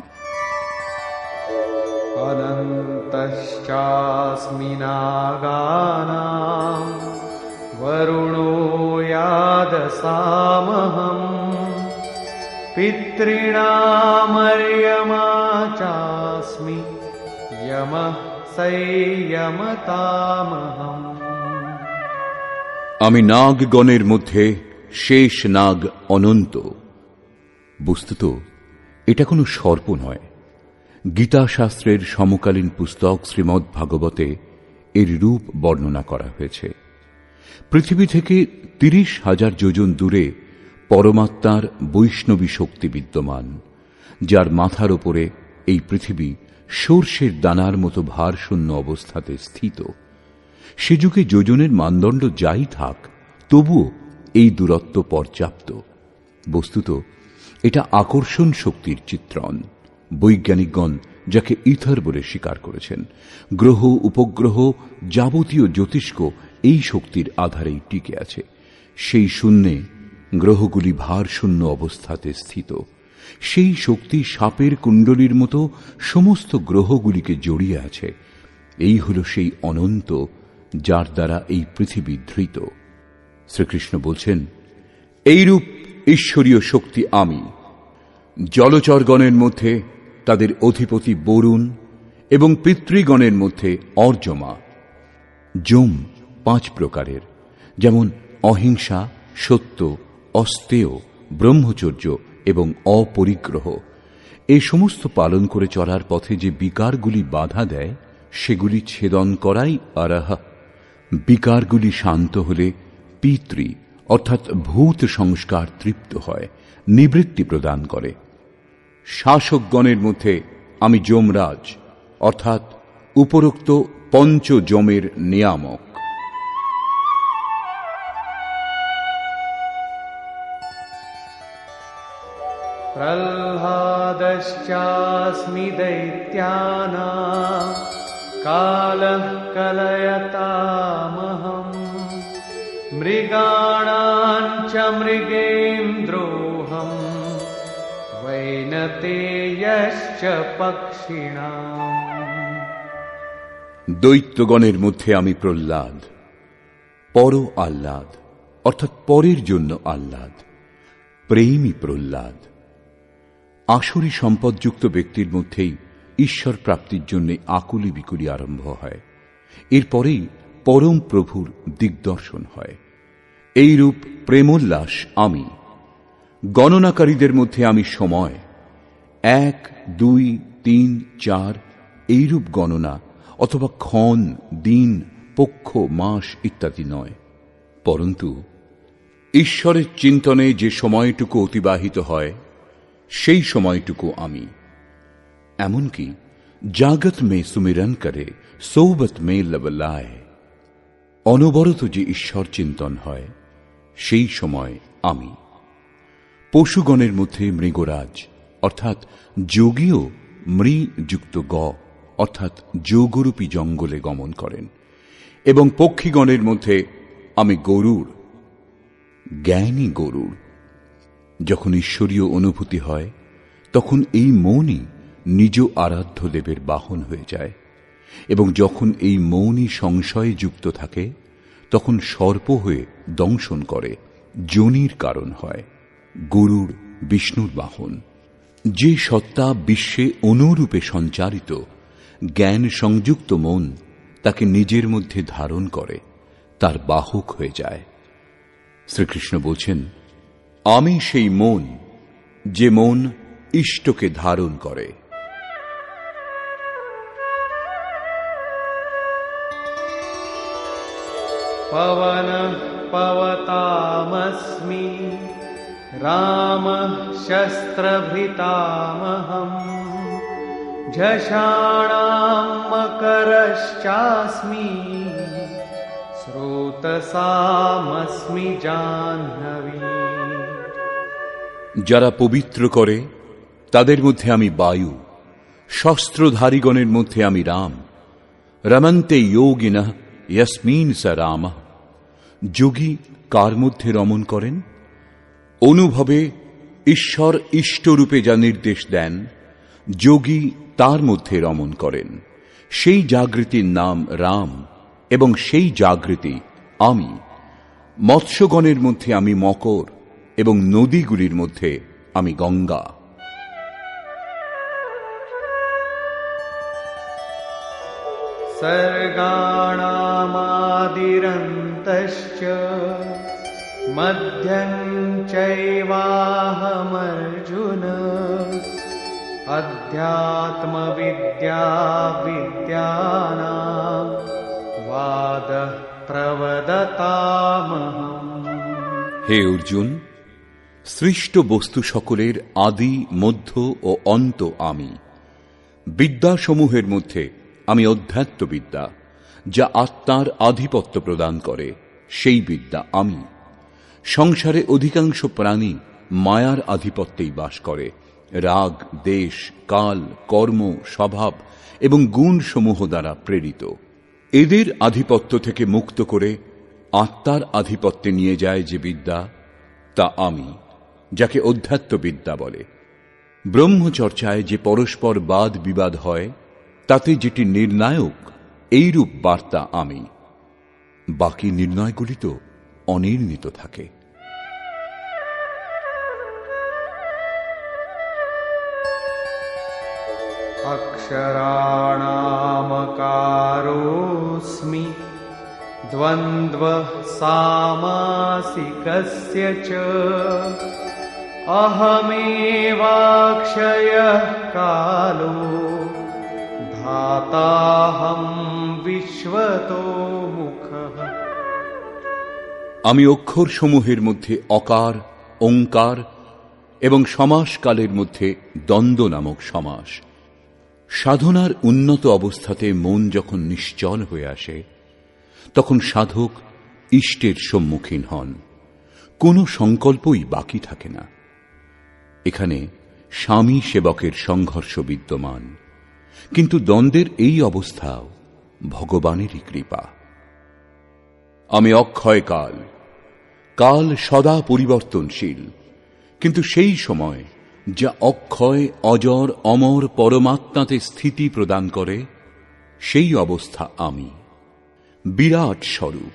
অনন্তশ্চাস্মি নাগানাং বরুণো ইয়াদসামহং পিতॄণামর্যমা চাস্মি যমঃ সংযমতামহং। আমি নাগগণের মধ্যে শেষ নাগ অনন্ত। বস্তুত এটা কোনো সর্প নয়, গীতা শাস্ত্রের সমকালীন পুস্তক শ্রীমদ্ ভাগবতে এর রূপ বর্ণনা করা হয়েছে। পৃথিবী থেকে ৩০,০০০ যোজন দূরে পরমাত্মার বৈষ্ণবী শক্তি বিদ্যমান, যার মাথার উপরে এই পৃথিবী সর্ষের দানার মতো ভারশূন্য অবস্থাতে স্থিত। সে যুগে যোজনের মানদণ্ড যাই থাক, তবুও এই দূরত্ব পর্যাপ্ত। বস্তুত এটা আকর্ষণ শক্তির চিত্রণ। বৈজ্ঞানিকগণ যাকে ইথার বলে স্বীকার করেছেন। গ্রহ উপগ্রহ যাবতীয় জ্যোতিষ্ক এই শক্তির আধারেই টিকে আছে। সেই শূন্যে গ্রহগুলি ভারশূন্য অবস্থাতে স্থিত। সেই শক্তি সাপের কুণ্ডলীর মতো সমস্ত গ্রহগুলিকে জড়িয়ে আছে। এই হল সেই অনন্ত, যার দ্বারা এই পৃথিবী ধৃত। শ্রীকৃষ্ণ বলছেন, এইরূপ ঈশ্বরীয় শক্তি আমি। জলচরগণের মধ্যে তাদের অধিপতি বরুণ এবং পিতৃগণের মধ্যে অর্যমা। যম ৫ প্রকারের, যেমন অহিংসা, সত্য, অস্তেয়, ব্রহ্মচর্য এবং অপরিগ্রহ। এই সমস্ত পালন করে চলার পথে যে বিকারগুলি বাধা দেয়, সেগুলি ছেদন করাই আরাহ। বিকারগুলি শান্ত হলে পিতৃ অর্থাৎ ভূত সংস্কার তৃপ্ত হয়, নিবৃত্তি প্রদান করে। শাসকগণের মধ্যে আমি যমরাজ অর্থাৎ উপরোক্ত পঞ্চ যমের নিয়ামক। प्रह्लादश्चास्मि दैत्यानां कालः कलयतामहम् मृगाणां च मृगेन्द्रोऽहम् वैनतेयश्च पक्षिणाम्। দৈত্যগণের মধ্যে আমি প্রহ্লাদ, পর আহ্লাদ অর্থাৎ পরের জন্য আহ্লাদ, প্রেমী প্রহ্লাদ। আসরি সম্পদযুক্ত ব্যক্তির মধ্যেই ঈশ্বর প্রাপ্তির জন্য আকুলি বিকুলি আরম্ভ হয়। এরপরেই পরম প্রভুর দিগদর্শন হয়। এইরূপ প্রেমোল্লাস আমি। গণনাকারীদের মধ্যে আমি সময়। ১, ২, ৩, ৪ এইরূপ গণনা অথবা ক্ষণ, দিন, পক্ষ, মাস ইত্যাদি নয়, পরন্তু ঈশ্বরের চিন্তনে যে সময়টুকু অতিবাহিত হয় সেই সময়টুকু আমি। এমনকি জাগত মে সুমিরন করে সৌবত মে লবলায়, অনবরত যে ঈশ্বর চিন্তন হয় সেই সময় আমি। পশুগণের মধ্যে মৃগরাজ অর্থাৎ যোগীও মৃযুক্ত গ অর্থাৎ যোগরূপী জঙ্গলে গমন করেন। এবং পক্ষীগণের মধ্যে আমি গরুড়, জ্ঞানী গরুড়। যখন ঈশ্বরীয় অনুভূতি হয় তখন এই মনই নিজ আরাধ্য দেবের বাহন হয়ে যায়, এবং যখন এই মনই সংশয়ে যুক্ত থাকে তখন সর্প হয়ে দংশন করে, যোনির কারণ হয়। গরুড় বিষ্ণুর বাহন। যে সত্তা বিশ্বে অনুরূপে সঞ্চারিত, জ্ঞান সংযুক্ত মন তাকে নিজের মধ্যে ধারণ করে, তার বাহক হয়ে যায়। শ্রীকৃষ্ণ বলছেন, আমি সেই মন, যে মন ইষ্টকে ধারণ করে। पवनः पवतामस्मि रामः शस्त्रभृतामहम् झषाणां मकरश्चास्मि स्रोतसामस्मि जाह्नवी। যারা পবিত্র করে তাদের মধ্যে আমি বায়ু, শস্ত্রধারীগণের মধ্যে আমি রাম। রমন্তে যোগিনঃ यस्मिन् स रामः। যোগী কার মধ্যে রমণ করেন? অনুভবে ঈশ্বর ইষ্টরূপে যা নির্দেশ দেন, যোগী তার মধ্যে রমণ করেন। সেই জাগৃতির নাম রাম, এবং সেই জাগৃতি আমি। মৎস্যগণের মধ্যে আমি মকর, এবং নদীগুলির মধ্যে আমি গঙ্গা। सर्गाणामादिरन्तश्च मध्यं चैवाहमर्जुन अध्यात्मविद्या विद्यानां वादः प्रवदतामहम्। হে অর্জুন, সৃষ্ট বস্তু সকলের আদি, মধ্য ও অন্ত আমি। বিদ্যাসমূহের মধ্যে আমি অধ্যাত্মবিদ্যা, যা আত্মার আধিপত্য প্রদান করে, সেই বিদ্যা আমি। সংসারে অধিকাংশ প্রাণী মায়ার আধিপত্যেই বাস করে। রাগ, দেশ, কাল, কর্ম, স্বভাব এবং গুণ সমূহ দ্বারা প্রেরিত। এদের আধিপত্য থেকে মুক্ত করে আত্মার আধিপত্যে নিয়ে যায় যে বিদ্যা, তা আমি, যাকে অধ্যাত্মবিদ্যা বলে। ব্রহ্মচর্চায় যে পরস্পর বাদ বিবাদ হয়, তাতে যেটি নির্ণায়ক, এইরূপ বার্তা আমি। বাকি নির্ণয়গুলি তো অনির্ণিত থাকে। अक्षराणामकारोऽस्मि द्वन्द्वः सामासिकस्य च अहमेवाक्षयः कालो धाताहं विश्वतो मुखः। আমি অক্ষর সমূহের মধ্যে অকার, ওঙ্কার এবং সমাসকালের মধ্যে দ্বন্দ্ব নামক সমাস। সাধনার উন্নত অবস্থাতে মন যখন নিশ্চল হয়ে আসে, তখন সাধক ইষ্টের সম্মুখীন হন। কোনো সংকল্পই বাকি থাকে না। এখানে স্বামী সেবকের সংঘর্ষ বিদ্যমান, কিন্তু দ্বন্দ্বের এই অবস্থাও ভগবানেরই কৃপা। আমি অক্ষয় কাল, কাল সদা পরিবর্তনশীল, কিন্তু সেই সময় যা অক্ষয়, অজর, অমর পরমাত্মাতে স্থিতি প্রদান করে, সেই অবস্থা আমি। বিরাট স্বরূপ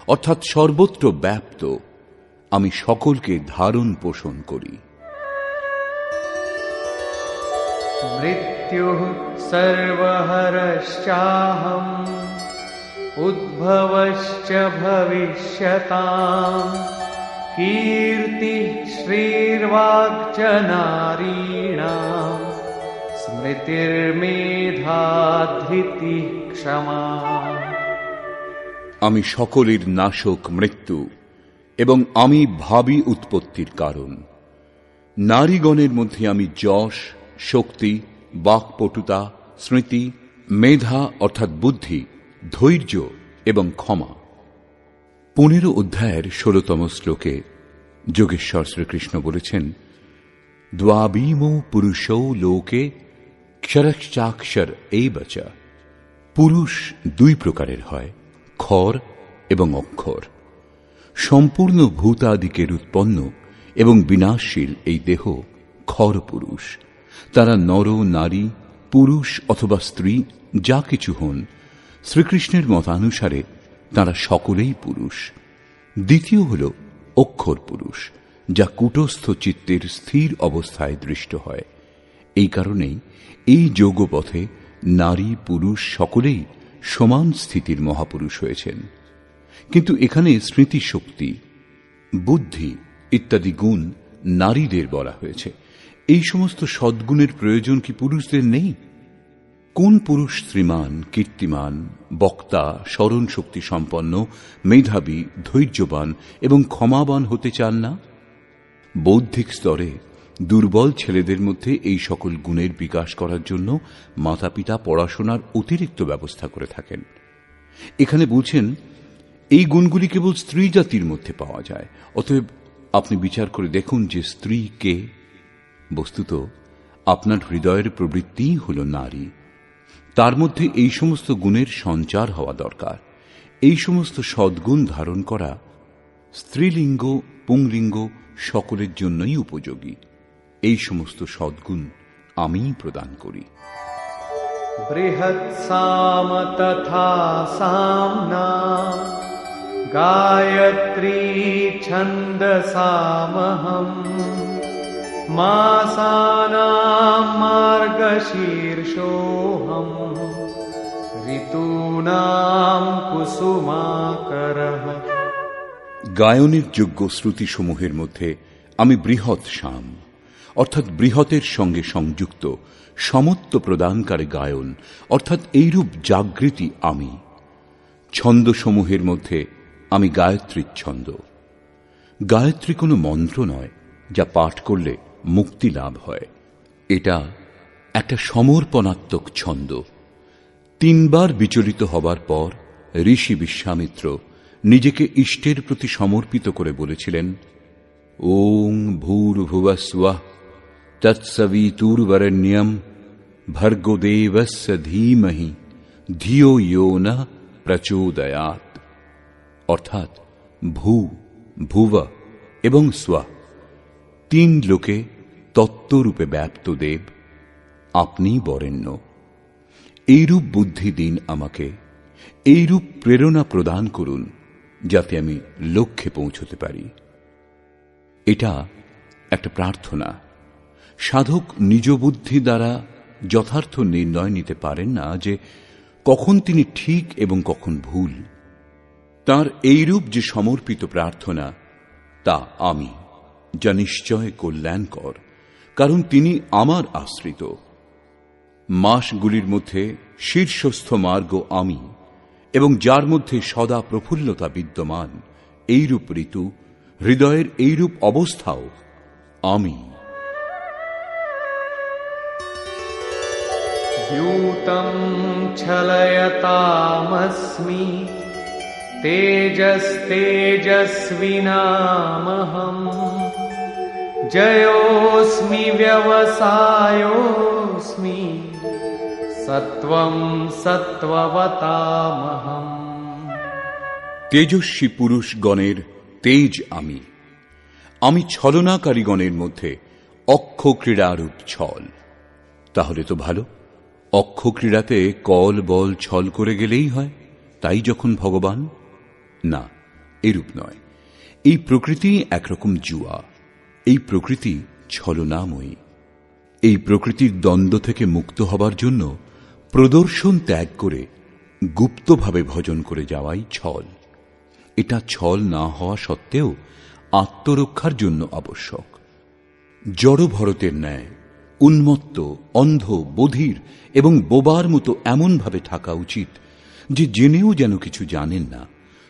অর্থাৎ সর্বত্র ব্যাপ্ত আমি সকলকে ধারণ পোষণ করি। মৃত্যুঃ সর্বহরশ্চাহম উদ্ভবশ্চ ভবিষ্যতাম কীর্তিঃ শ্রীর্বাক্ চ নারীণাম স্মৃতির্মেধা ধৃতিঃ ক্ষমা। আমি সকলের নাশক মৃত্যু এবং আমি ভাবী উৎপত্তির কারণ। নারীগণের মধ্যে আমি যশ, শক্তি, বাক্পটুতা, স্মৃতি, মেধা অর্থাৎ বুদ্ধি, ধৈর্য এবং ক্ষমা। 15 অধ্যায়ের 16তম শ্লোকে যোগেশ্বর শ্রীকৃষ্ণ বলেছেন, দ্বাবিমো পুরুষৌ লোকে ক্ষরশ্চাক্ষর এইবচ। পুরুষ দুই প্রকারের হয়, ক্ষর এবং অক্ষর। সম্পূর্ণ ভূতাদিকের উৎপন্ন এবং বিনাশশীল এই দেহ ক্ষর পুরুষ। তারা নর, নারী, পুরুষ অথবা স্ত্রী যা কিছু হন, শ্রীকৃষ্ণের মতানুসারে তারা সকলেই পুরুষ। দ্বিতীয় হল অক্ষর পুরুষ, যা কূটস্থ চিত্তের স্থির অবস্থায় দৃষ্ট হয়। এই কারণেই এই যোগপথে নারী পুরুষ সকলেই সমান স্থিতির মহাপুরুষ হয়েছেন। কিন্তু এখানে স্মৃতিশক্তি, বুদ্ধি ইত্যাদি গুণ নারীদের বলা হয়েছে। এই সমস্ত সদ্গুণের প্রয়োজন কি পুরুষদের নেই? কোন পুরুষ শ্রীমান, কীর্তিমান, বক্তা, স্মরণ শক্তি সম্পন্ন, মেধাবী, ধৈর্যবান এবং ক্ষমাবান হতে চান না? বৌদ্ধিক স্তরে দুর্বল ছেলেদের মধ্যে এই সকল গুণের বিকাশ করার জন্য মাতা পিতা পড়াশোনার অতিরিক্ত ব্যবস্থা করে থাকেন। এখানে বলছেন এই গুণগুলি কেবল স্ত্রী জাতির মধ্যে পাওয়া যায়। অতএব আপনি বিচার করে দেখুন যে স্ত্রী কে। বস্তুত আপনার হৃদয়ের প্রবৃত্তিই হল নারী। তার মধ্যে এই সমস্ত গুণের সঞ্চার হওয়া দরকার। এই সমস্ত সদ্গুণ ধারণ করা স্ত্রীলিঙ্গ, পুংলিঙ্গ সকলের জন্যই উপযোগী। এই সমস্ত সদ্গুণ আমিই প্রদান করি। বৃহৎসাম তথা সাম্না গায়ত্রী ছন্দসামহম মাসানাম মার্গশীর্ষোহম ঋতুনাম কুসুমাকরঃ। গায়নের যোগ্য শ্রুতিসমূহের মধ্যে আমি বৃহৎ সাম অর্থাৎ বৃহতের সঙ্গে সংযুক্ত, সমত্ব প্রদানকারী গায়ন অর্থাৎ এইরূপ জাগৃতি আমি। ছন্দসমূহের মধ্যে আমি গায়ত্রীর ছন্দ। গায়ত্রী কোনো মন্ত্র নয় যা পাঠ করলে মুক্তি লাভ হয়। এটা একটা সমর্পণাত্মক ছন্দ। 3 বার বিচলিত হবার পর ঋষি বিশ্বামিত্র নিজেকে ইষ্টের প্রতি সমর্পিত করে বলেছিলেন, ওং ভূর্ভুবস্বঃ তৎসবিতুর্বরেণ্যম ভর্গো দেবস্য ধীমহি ধিয়ো ইয়ো নঃ প্রচোদয়াৎ। অর্থাৎ ভূ, ভুব এবং স্বঃ, 3 লোকে তত্ত্বরূপে ব্যাপ্ত দেব, আপনিই বরেণ্য। এইরূপ বুদ্ধি দিন আমাকে, এইরূপ প্রেরণা প্রদান করুন যাতে আমি লক্ষ্যে পৌঁছতে পারি। এটা একটা প্রার্থনা। সাধক নিজ বুদ্ধি দ্বারা যথার্থ নির্ণয় নিতে পারেন না যে কখন তিনি ঠিক এবং কখন ভুল। তার এইরূপ যে সমর্পিত প্রার্থনা, তা আমি, যা নিশ্চয় কল্যাণকর, কারণ তিনি আমার আশ্রিত। মাসগুলির মধ্যে শীর্ষস্থ মার্গ আমি, এবং যার মধ্যে সদা প্রফুল্লতা বিদ্যমান, এইরূপ ঋতু, হৃদয়ের এইরূপ অবস্থাও আমি। দ্যূতং ছলয়তামস্মি তেজস্তেজস্বিনামহং জয়োস্মি ব্যবসায়োস্মি সত্ত্বং সত্ত্ববতামহং। তেজস্বী পুরুষগণের তেজ আমি। আমি ছলনাকারীগণের মধ্যে অক্ষ ক্রীড়ারূপ ছল। তাহলে তো ভালো। অক্ষ ক্রীড়াতে কল বল ছল করে গেলেই হয়, তাই যখন ভগবান? না, এরূপ নয়। এই প্রকৃতি একরকম জুয়া। এই প্রকৃতি ছলনাময়ী। এই প্রকৃতির দ্বন্দ্ব থেকে মুক্ত হবার জন্য প্রদর্শন ত্যাগ করে গুপ্তভাবে ভজন করে যাওয়াই ছল। এটা ছল না হওয়া সত্ত্বেও আত্মরক্ষার জন্য আবশ্যক। জড় ভরতের ন্যায় উন্মত্ত, অন্ধ, বধির এবং বোবার মতো এমনভাবে থাকা উচিত যে জেনেও যেন কিছু জানেন না,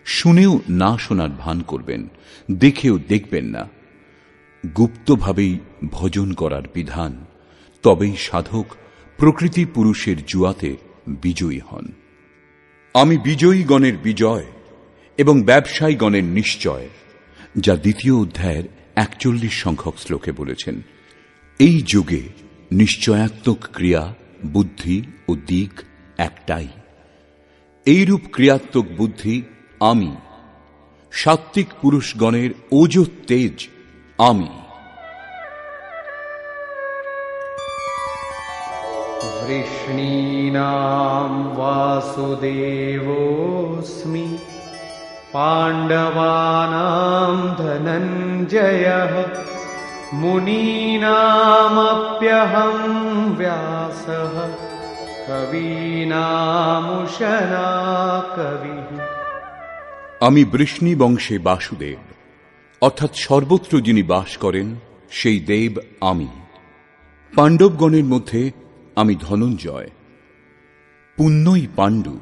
শুনেও না শোনার ভান করবেন, দেখেও দেখবেন না। গুপ্তভাবেই ভজন করার বিধান। তবেই সাধক প্রকৃতি পুরুষের জুয়াতে বিজয়ী হন। আমি বিজয়ীগণের বিজয় এবং ব্যবসায়ীগণের নিশ্চয়, যা 2য় অধ্যায়ের 41 সংখ্যক শ্লোকে বলেছেন। এই যুগে নিশ্চয়াত্মক ক্রিয়া, বুদ্ধি ও দিক একটাই। এইরূপ ক্রিয়াত্মক বুদ্ধি আমি। সাত্ত্বিক পুরুষগণের ওজ তেজ আমি। বৃষ্ণীনাং বাসুদেবোস্মি পাণ্ডবানাং ধনঞ্জয়ঃ মুনীনামপ্যহং ব্যাসঃ কবীনামুশনা কবিঃ। আমি বৃষ্ণি বংশে বাসুদেব, অর্থাৎ সর্বত্র যিনি বাস করেন সেই দেব আমি। পাণ্ডবগণের মধ্যে আমি ধনঞ্জয়। পুণ্যই পাণ্ডু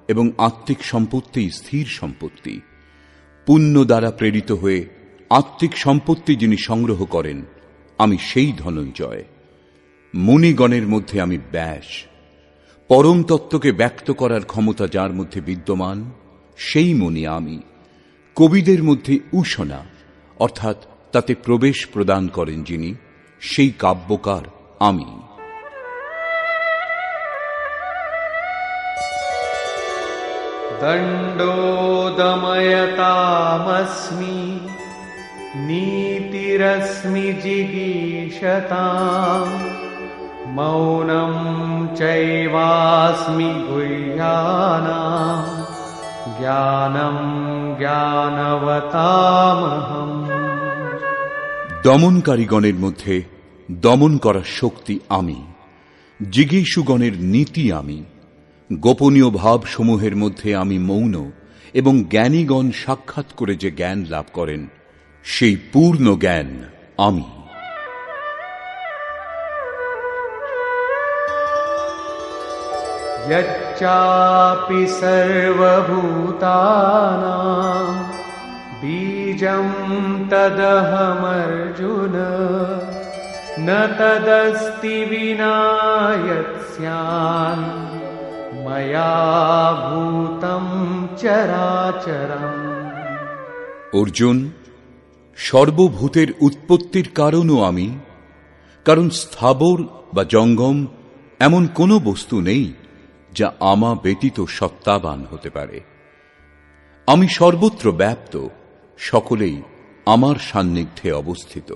এবং আত্মিক সম্পত্তি স্থির সম্পত্তি। পুণ্য দ্বারা প্রেরিত হয়ে আত্মিক সম্পত্তি যিনি সংগ্রহ করেন, আমি সেই ধনঞ্জয়। মুনিগণের মধ্যে আমি ব্যাস। পরম তত্ত্বকে ব্যক্ত করার ক্ষমতা যার মধ্যে বিদ্যমান, সেই মুনি আমি। কবিদের মধ্যে উষনা, অর্থাৎ তাতে প্রবেশ প্রদান করেন যিনি, সেই কাব্যকার আমি। দণ্ডোদময়তামস্মি নীতিরস্মি জিগীষতাম মৌনম চৈবাস্মি গুহ্যানাম জ্ঞানম জ্ঞানবতামহম। দমনকারীগণের মধ্যে দমন করার শক্তি আমি। জিজ্ঞাসুগণের নীতি আমি। গোপনীয় ভাবসমূহের মধ্যে আমি মৌন, এবং জ্ঞানীগণ সাক্ষাৎ করে যে জ্ঞান লাভ করেন, সেই পূর্ণ জ্ঞান আমি। यच्चापि सर्वभूतानां बीजं तदहमर्जुन न तदस्ति विना यत्स्यान् मया भूतं चराचरम्। অর্জুন, সর্বভূতের উৎপত্তির কারণও আমি, কারণ স্থাবর বা জঙ্গম এমন কোনো বস্তু নেই যা আমা ব্যতীত সত্তাবান হতে পারে। আমি সর্বত্র ব্যাপ্ত, সকলেই আমার সান্নিধ্যে অবস্থিত।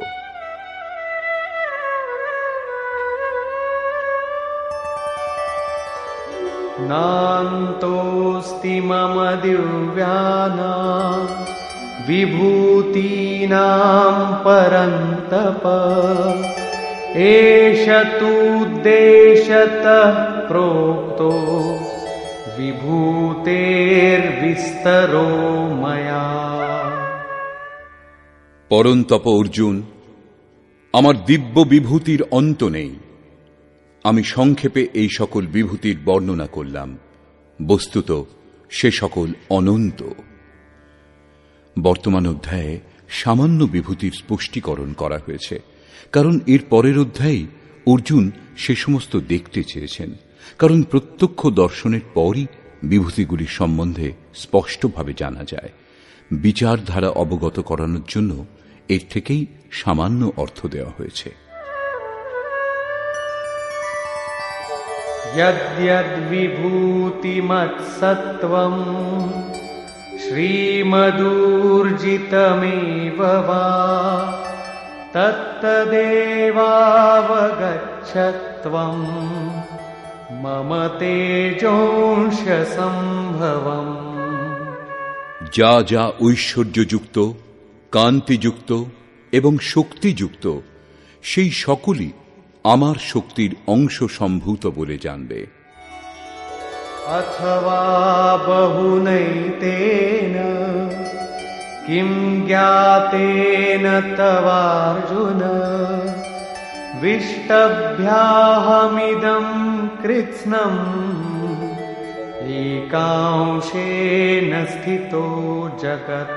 नान्तोऽस्ति मम दिव्यानां विभूतीनां परन्तप एष तूद्देशतः प्रोक्तो विभूतेर्विस्तरो मया। পরন্তপ অর্জুন, আমার দিব্য বিভূতির অন্ত নেই। আমি সংক্ষেপে এই সকল বিভূতির বর্ণনা করলাম, বস্তুত সে সকল অনন্ত। বর্তমান অধ্যায়ে সামান্য বিভূতির স্পষ্টীকরণ করা হয়েছে, কারণ এর পরের অধ্যায়ে অর্জুন সে সমস্ত দেখতে চেয়েছেন, কারণ প্রত্যক্ষ দর্শনের পরই বিভূতিগুলির সম্বন্ধে স্পষ্টভাবে জানা যায়। বিচারধারা অবগত করানোর জন্য এর থেকেই সামান্য অর্থ দেওয়া হয়েছে। यद्यद्विभूतिमत्सत्त्वं श्रीमदूर्जितमेव वा तत्तदेवावगच्छत्वं मम तेजोंशसम्भवम्। যা যা ঐশ্বর্যযুক্ত, কান্তিযুক্ত এবং শক্তিযুক্ত, সেই সকলই আমার শক্তির অংশ সম্ভূত বলে জানবে। अथवा बहुनैतेन किं ज्ञातेन तवार्जुन विष्टभ्याहमिदं कृत्स्नम् एकांशेन स्थितो जगत्।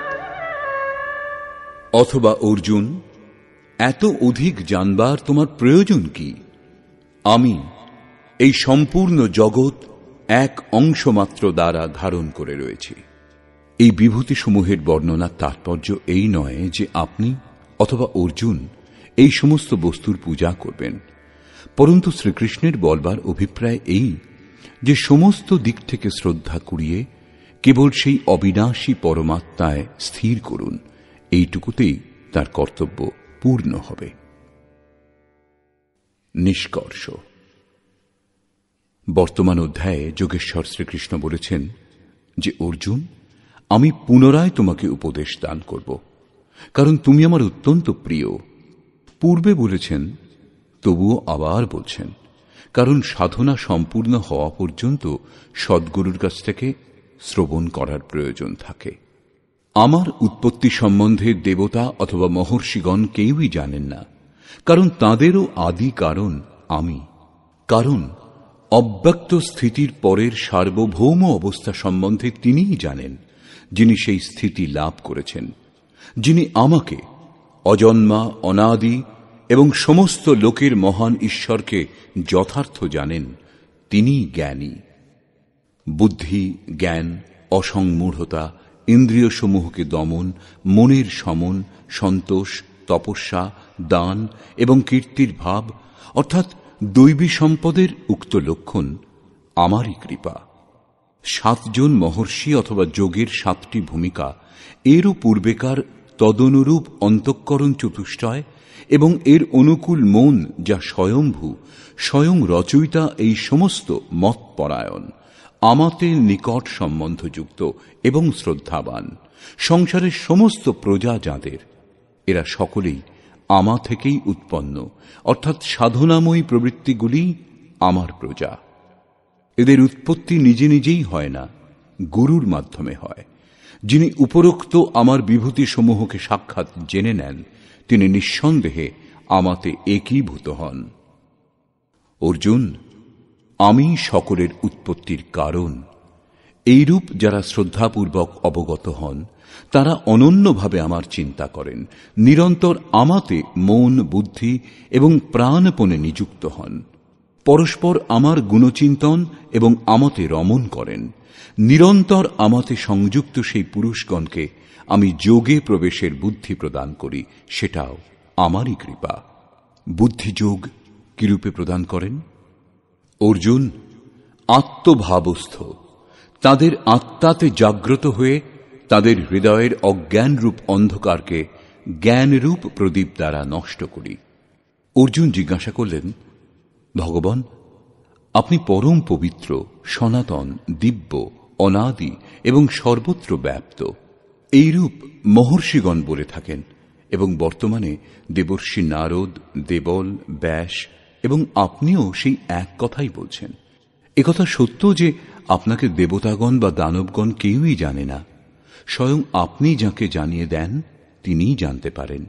অথবা অর্জুন, এত অধিক জানবার তোমার প্রয়োজন কি? আমি এই সম্পূর্ণ জগৎ এক অংশমাত্র দ্বারা ধারণ করে রয়েছি। এই বিভূতিসমূহের বর্ণনার তাৎপর্য এই নয় যে আপনি অথবা অর্জুন এই সমস্ত বস্তুর পূজা করবেন, পরন্তু শ্রীকৃষ্ণের বলবার অভিপ্রায় এই যে সমস্ত দিক থেকে শ্রদ্ধা কুড়িয়ে কেবল সেই অবিনাশী পরমাত্মায় স্থির করুন। এইটুকুতেই তার কর্তব্য পূর্ণ হবে। নিষ্কর্ষ। বর্তমান অধ্যায়ে যোগেশ্বর শ্রীকৃষ্ণ বলেছেন যে অর্জুন, আমি পুনরায় তোমাকে উপদেশ দান করব, কারণ তুমি আমার অত্যন্ত প্রিয়। পূর্বে বলেছেন, তবুও আবার বলছেন, কারণ সাধনা সম্পূর্ণ হওয়া পর্যন্ত সদ্গুরুর কাছ থেকে শ্রবণ করার প্রয়োজন থাকে। আমার উৎপত্তি সম্বন্ধে দেবতা অথবা মহর্ষিগণ কেউই জানেন না, কারণ তাঁদেরও আদি কারণ আমি। কারণ অব্যক্ত স্থিতির পরের সার্বভৌম অবস্থা সম্বন্ধে তিনিই জানেন, যিনি সেই স্থিতি লাভ করেছেন, যিনি আমাকে অজন্মা, অনাদি এবং সমস্ত লোকের মহান ঈশ্বরকে যথার্থ জানেন, তিনিই জ্ঞানী। বুদ্ধি, জ্ঞান, অসংমূঢ়তা, ইন্দ্রিয়সমূহকে দমন, মনের সমন, সন্তোষ, তপস্যা, দান এবং কীর্তির ভাব অর্থাৎ দৈবী সম্পদের উক্ত লক্ষণ আমারই কৃপা। 7 জন মহর্ষি অথবা যোগের 7টি ভূমিকা, এরও পূর্বেকার তদনুরূপ অন্তঃকরণ চতুষ্টয় এবং এর অনুকূল মন যা স্বয়ম্ভূ, স্বয়ং রচয়িতা এই সমস্ত মতপরায়ণ, আমাতে নিকট সম্বন্ধযুক্ত এবং শ্রদ্ধাবান সংসারের সমস্ত প্রজা যাঁদের, এরা সকলেই আমা থেকেই উৎপন্ন, অর্থাৎ সাধনাময়ী প্রবৃত্তিগুলি আমার প্রজা। এদের উৎপত্তি নিজে নিজেই হয় না, গুরুর মাধ্যমে হয়। যিনি উপরোক্ত আমার বিভূতিসমূহকে সাক্ষাৎ জেনে নেন, তিনি নিঃসন্দেহে আমাতে একীভূত হন। অর্জুন, আমি সকলের উৎপত্তির কারণ, এইরূপ যারা শ্রদ্ধাপূর্বক অবগত হন তারা অনন্যভাবে আমার চিন্তা করেন, নিরন্তর আমাতে মন, বুদ্ধি এবং প্রাণপণে নিযুক্ত হন, পরস্পর আমার গুণচিন্তন এবং আমাতে রমণ করেন। নিরন্তর আমাতে সংযুক্ত সেই পুরুষগণকে আমি যোগে প্রবেশের বুদ্ধি প্রদান করি, সেটাও আমারই কৃপা। বুদ্ধিযোগ কিরূপে প্রদান করেন? অর্জুন, আত্মভাবস্থ তাদের আত্মাতে জাগ্রত হয়ে তাদের হৃদয়ের অজ্ঞানরূপ অন্ধকারকে জ্ঞানরূপ প্রদীপ দ্বারা নষ্ট করি। অর্জুন জিজ্ঞাসা করলেন, ভগবান, আপনি পরম পবিত্র, সনাতন, দিব্য, অনাদি এবং সর্বত্র ব্যাপ্ত, এইরূপ মহর্ষিগণ বলে থাকেন এবং বর্তমানে দেবর্ষি নারদ, দেবল, ব্যাস এবং আপনিও সেই এক কথাই বলছেন। একথা সত্য যে আপনাকে দেবতাগণ বা দানবগণ কেউই জানে না, স্বয়ং আপনি যাকে জানিয়ে দেন তিনিই জানতে পারেন।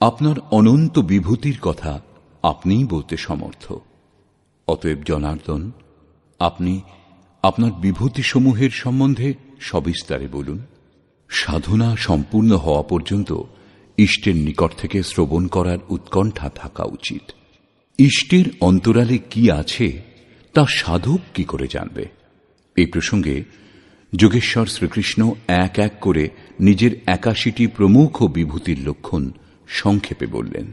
আপনার অনন্ত বিভূতির কথা আপনিই বলতে সমর্থ। অতএব জনার্দন, আপনি আপনার বিভূতিসমূহের সম্বন্ধে সবিস্তারে বলুন। সাধনা সম্পূর্ণ হওয়া পর্যন্ত ইষ্টের নিকট থেকে শ্রবণ করার উৎকণ্ঠা থাকা উচিত। ইষ্টের অন্তরালে কি আছে তা সাধক কি করে জানবে? এই প্রসঙ্গে যোগেশ্বর শ্রীকৃষ্ণ এক এক করে নিজের ৮১টি প্রমুখ বিভূতির লক্ষণ সংক্ষেপে বললেন।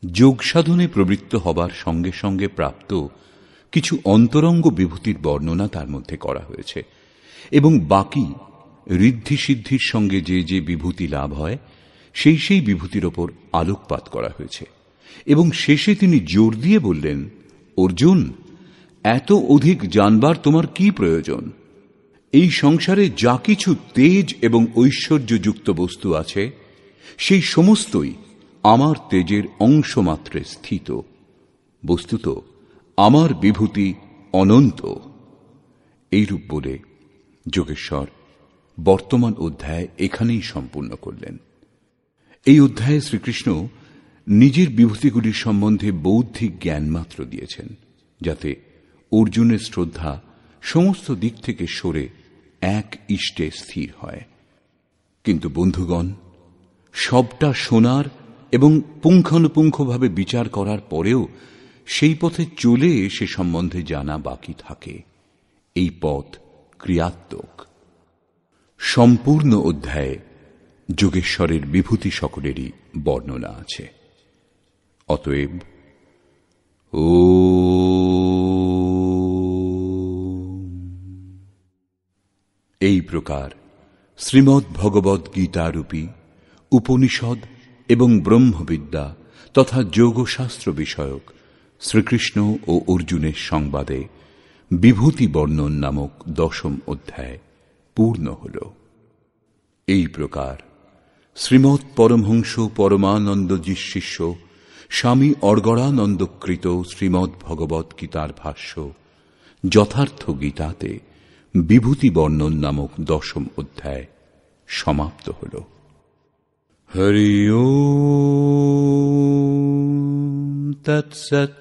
যোগ সাধনে প্রবৃত্ত হবার সঙ্গে সঙ্গে প্রাপ্ত কিছু অন্তরঙ্গ বিভূতির বর্ণনা তার মধ্যে করা হয়েছে এবং বাকি ঋদ্ধি সিদ্ধির সঙ্গে যে যে বিভূতি লাভ হয় সেই সেই বিভূতির ওপর আলোকপাত করা হয়েছে এবং শেষে তিনি জোর দিয়ে বললেন, অর্জুন, এত অধিক জানবার তোমার কি প্রয়োজন? এই সংসারে যা কিছু তেজ এবং ঐশ্বর্যযুক্ত বস্তু আছে সেই সমস্তই আমার তেজের অংশমাত্রে স্থিত। বস্তুত আমার বিভূতি অনন্ত। এইরূপ বলে যোগেশ্বর বর্তমান অধ্যায় এখানেই সম্পূর্ণ করলেন। এই অধ্যায়ে শ্রীকৃষ্ণ নিজের বিভূতিগুলির সম্বন্ধে বৌদ্ধিক জ্ঞান মাত্র দিয়েছেন, যাতে অর্জুনের শ্রদ্ধা সমস্ত দিক থেকে সরে এক ইষ্টে স্থির হয়। কিন্তু বন্ধুগণ, সবটা শোনার এবং পুঙ্খানুপুঙ্খভাবে বিচার করার পরেও সেই পথে চলে সে সম্বন্ধে জানা বাকি থাকে। এই পথ ক্রিয়াত্মক। সম্পূর্ণ অধ্যায়ে যোগেশ্বরের বিভূতি সকলেরই বর্ণনা আছে। অতএব এই প্রকার শ্রীমদ্ ভগবদ্ গীতারূপী উপনিষদ এবং ব্রহ্মবিদ্যা তথা যোগশাস্ত্র বিষয়ক শ্রীকৃষ্ণ ও অর্জুনের সংবাদে বিভূতি বর্ণন নামক ১০ম অধ্যায় পূর্ণ হল। এই প্রকার শ্রীমৎ পরমহংস পরমানন্দজি শিষ্য স্বামী অর্গড়ানন্দকৃত শ্রীমদ্ ভগবৎ গীতার ভাষ্য যথার্থ গীতাতে বিভূতি বর্ণন নামক ১০ম অধ্যায় সমাপ্ত হল। হরি ওম তৎসৎ।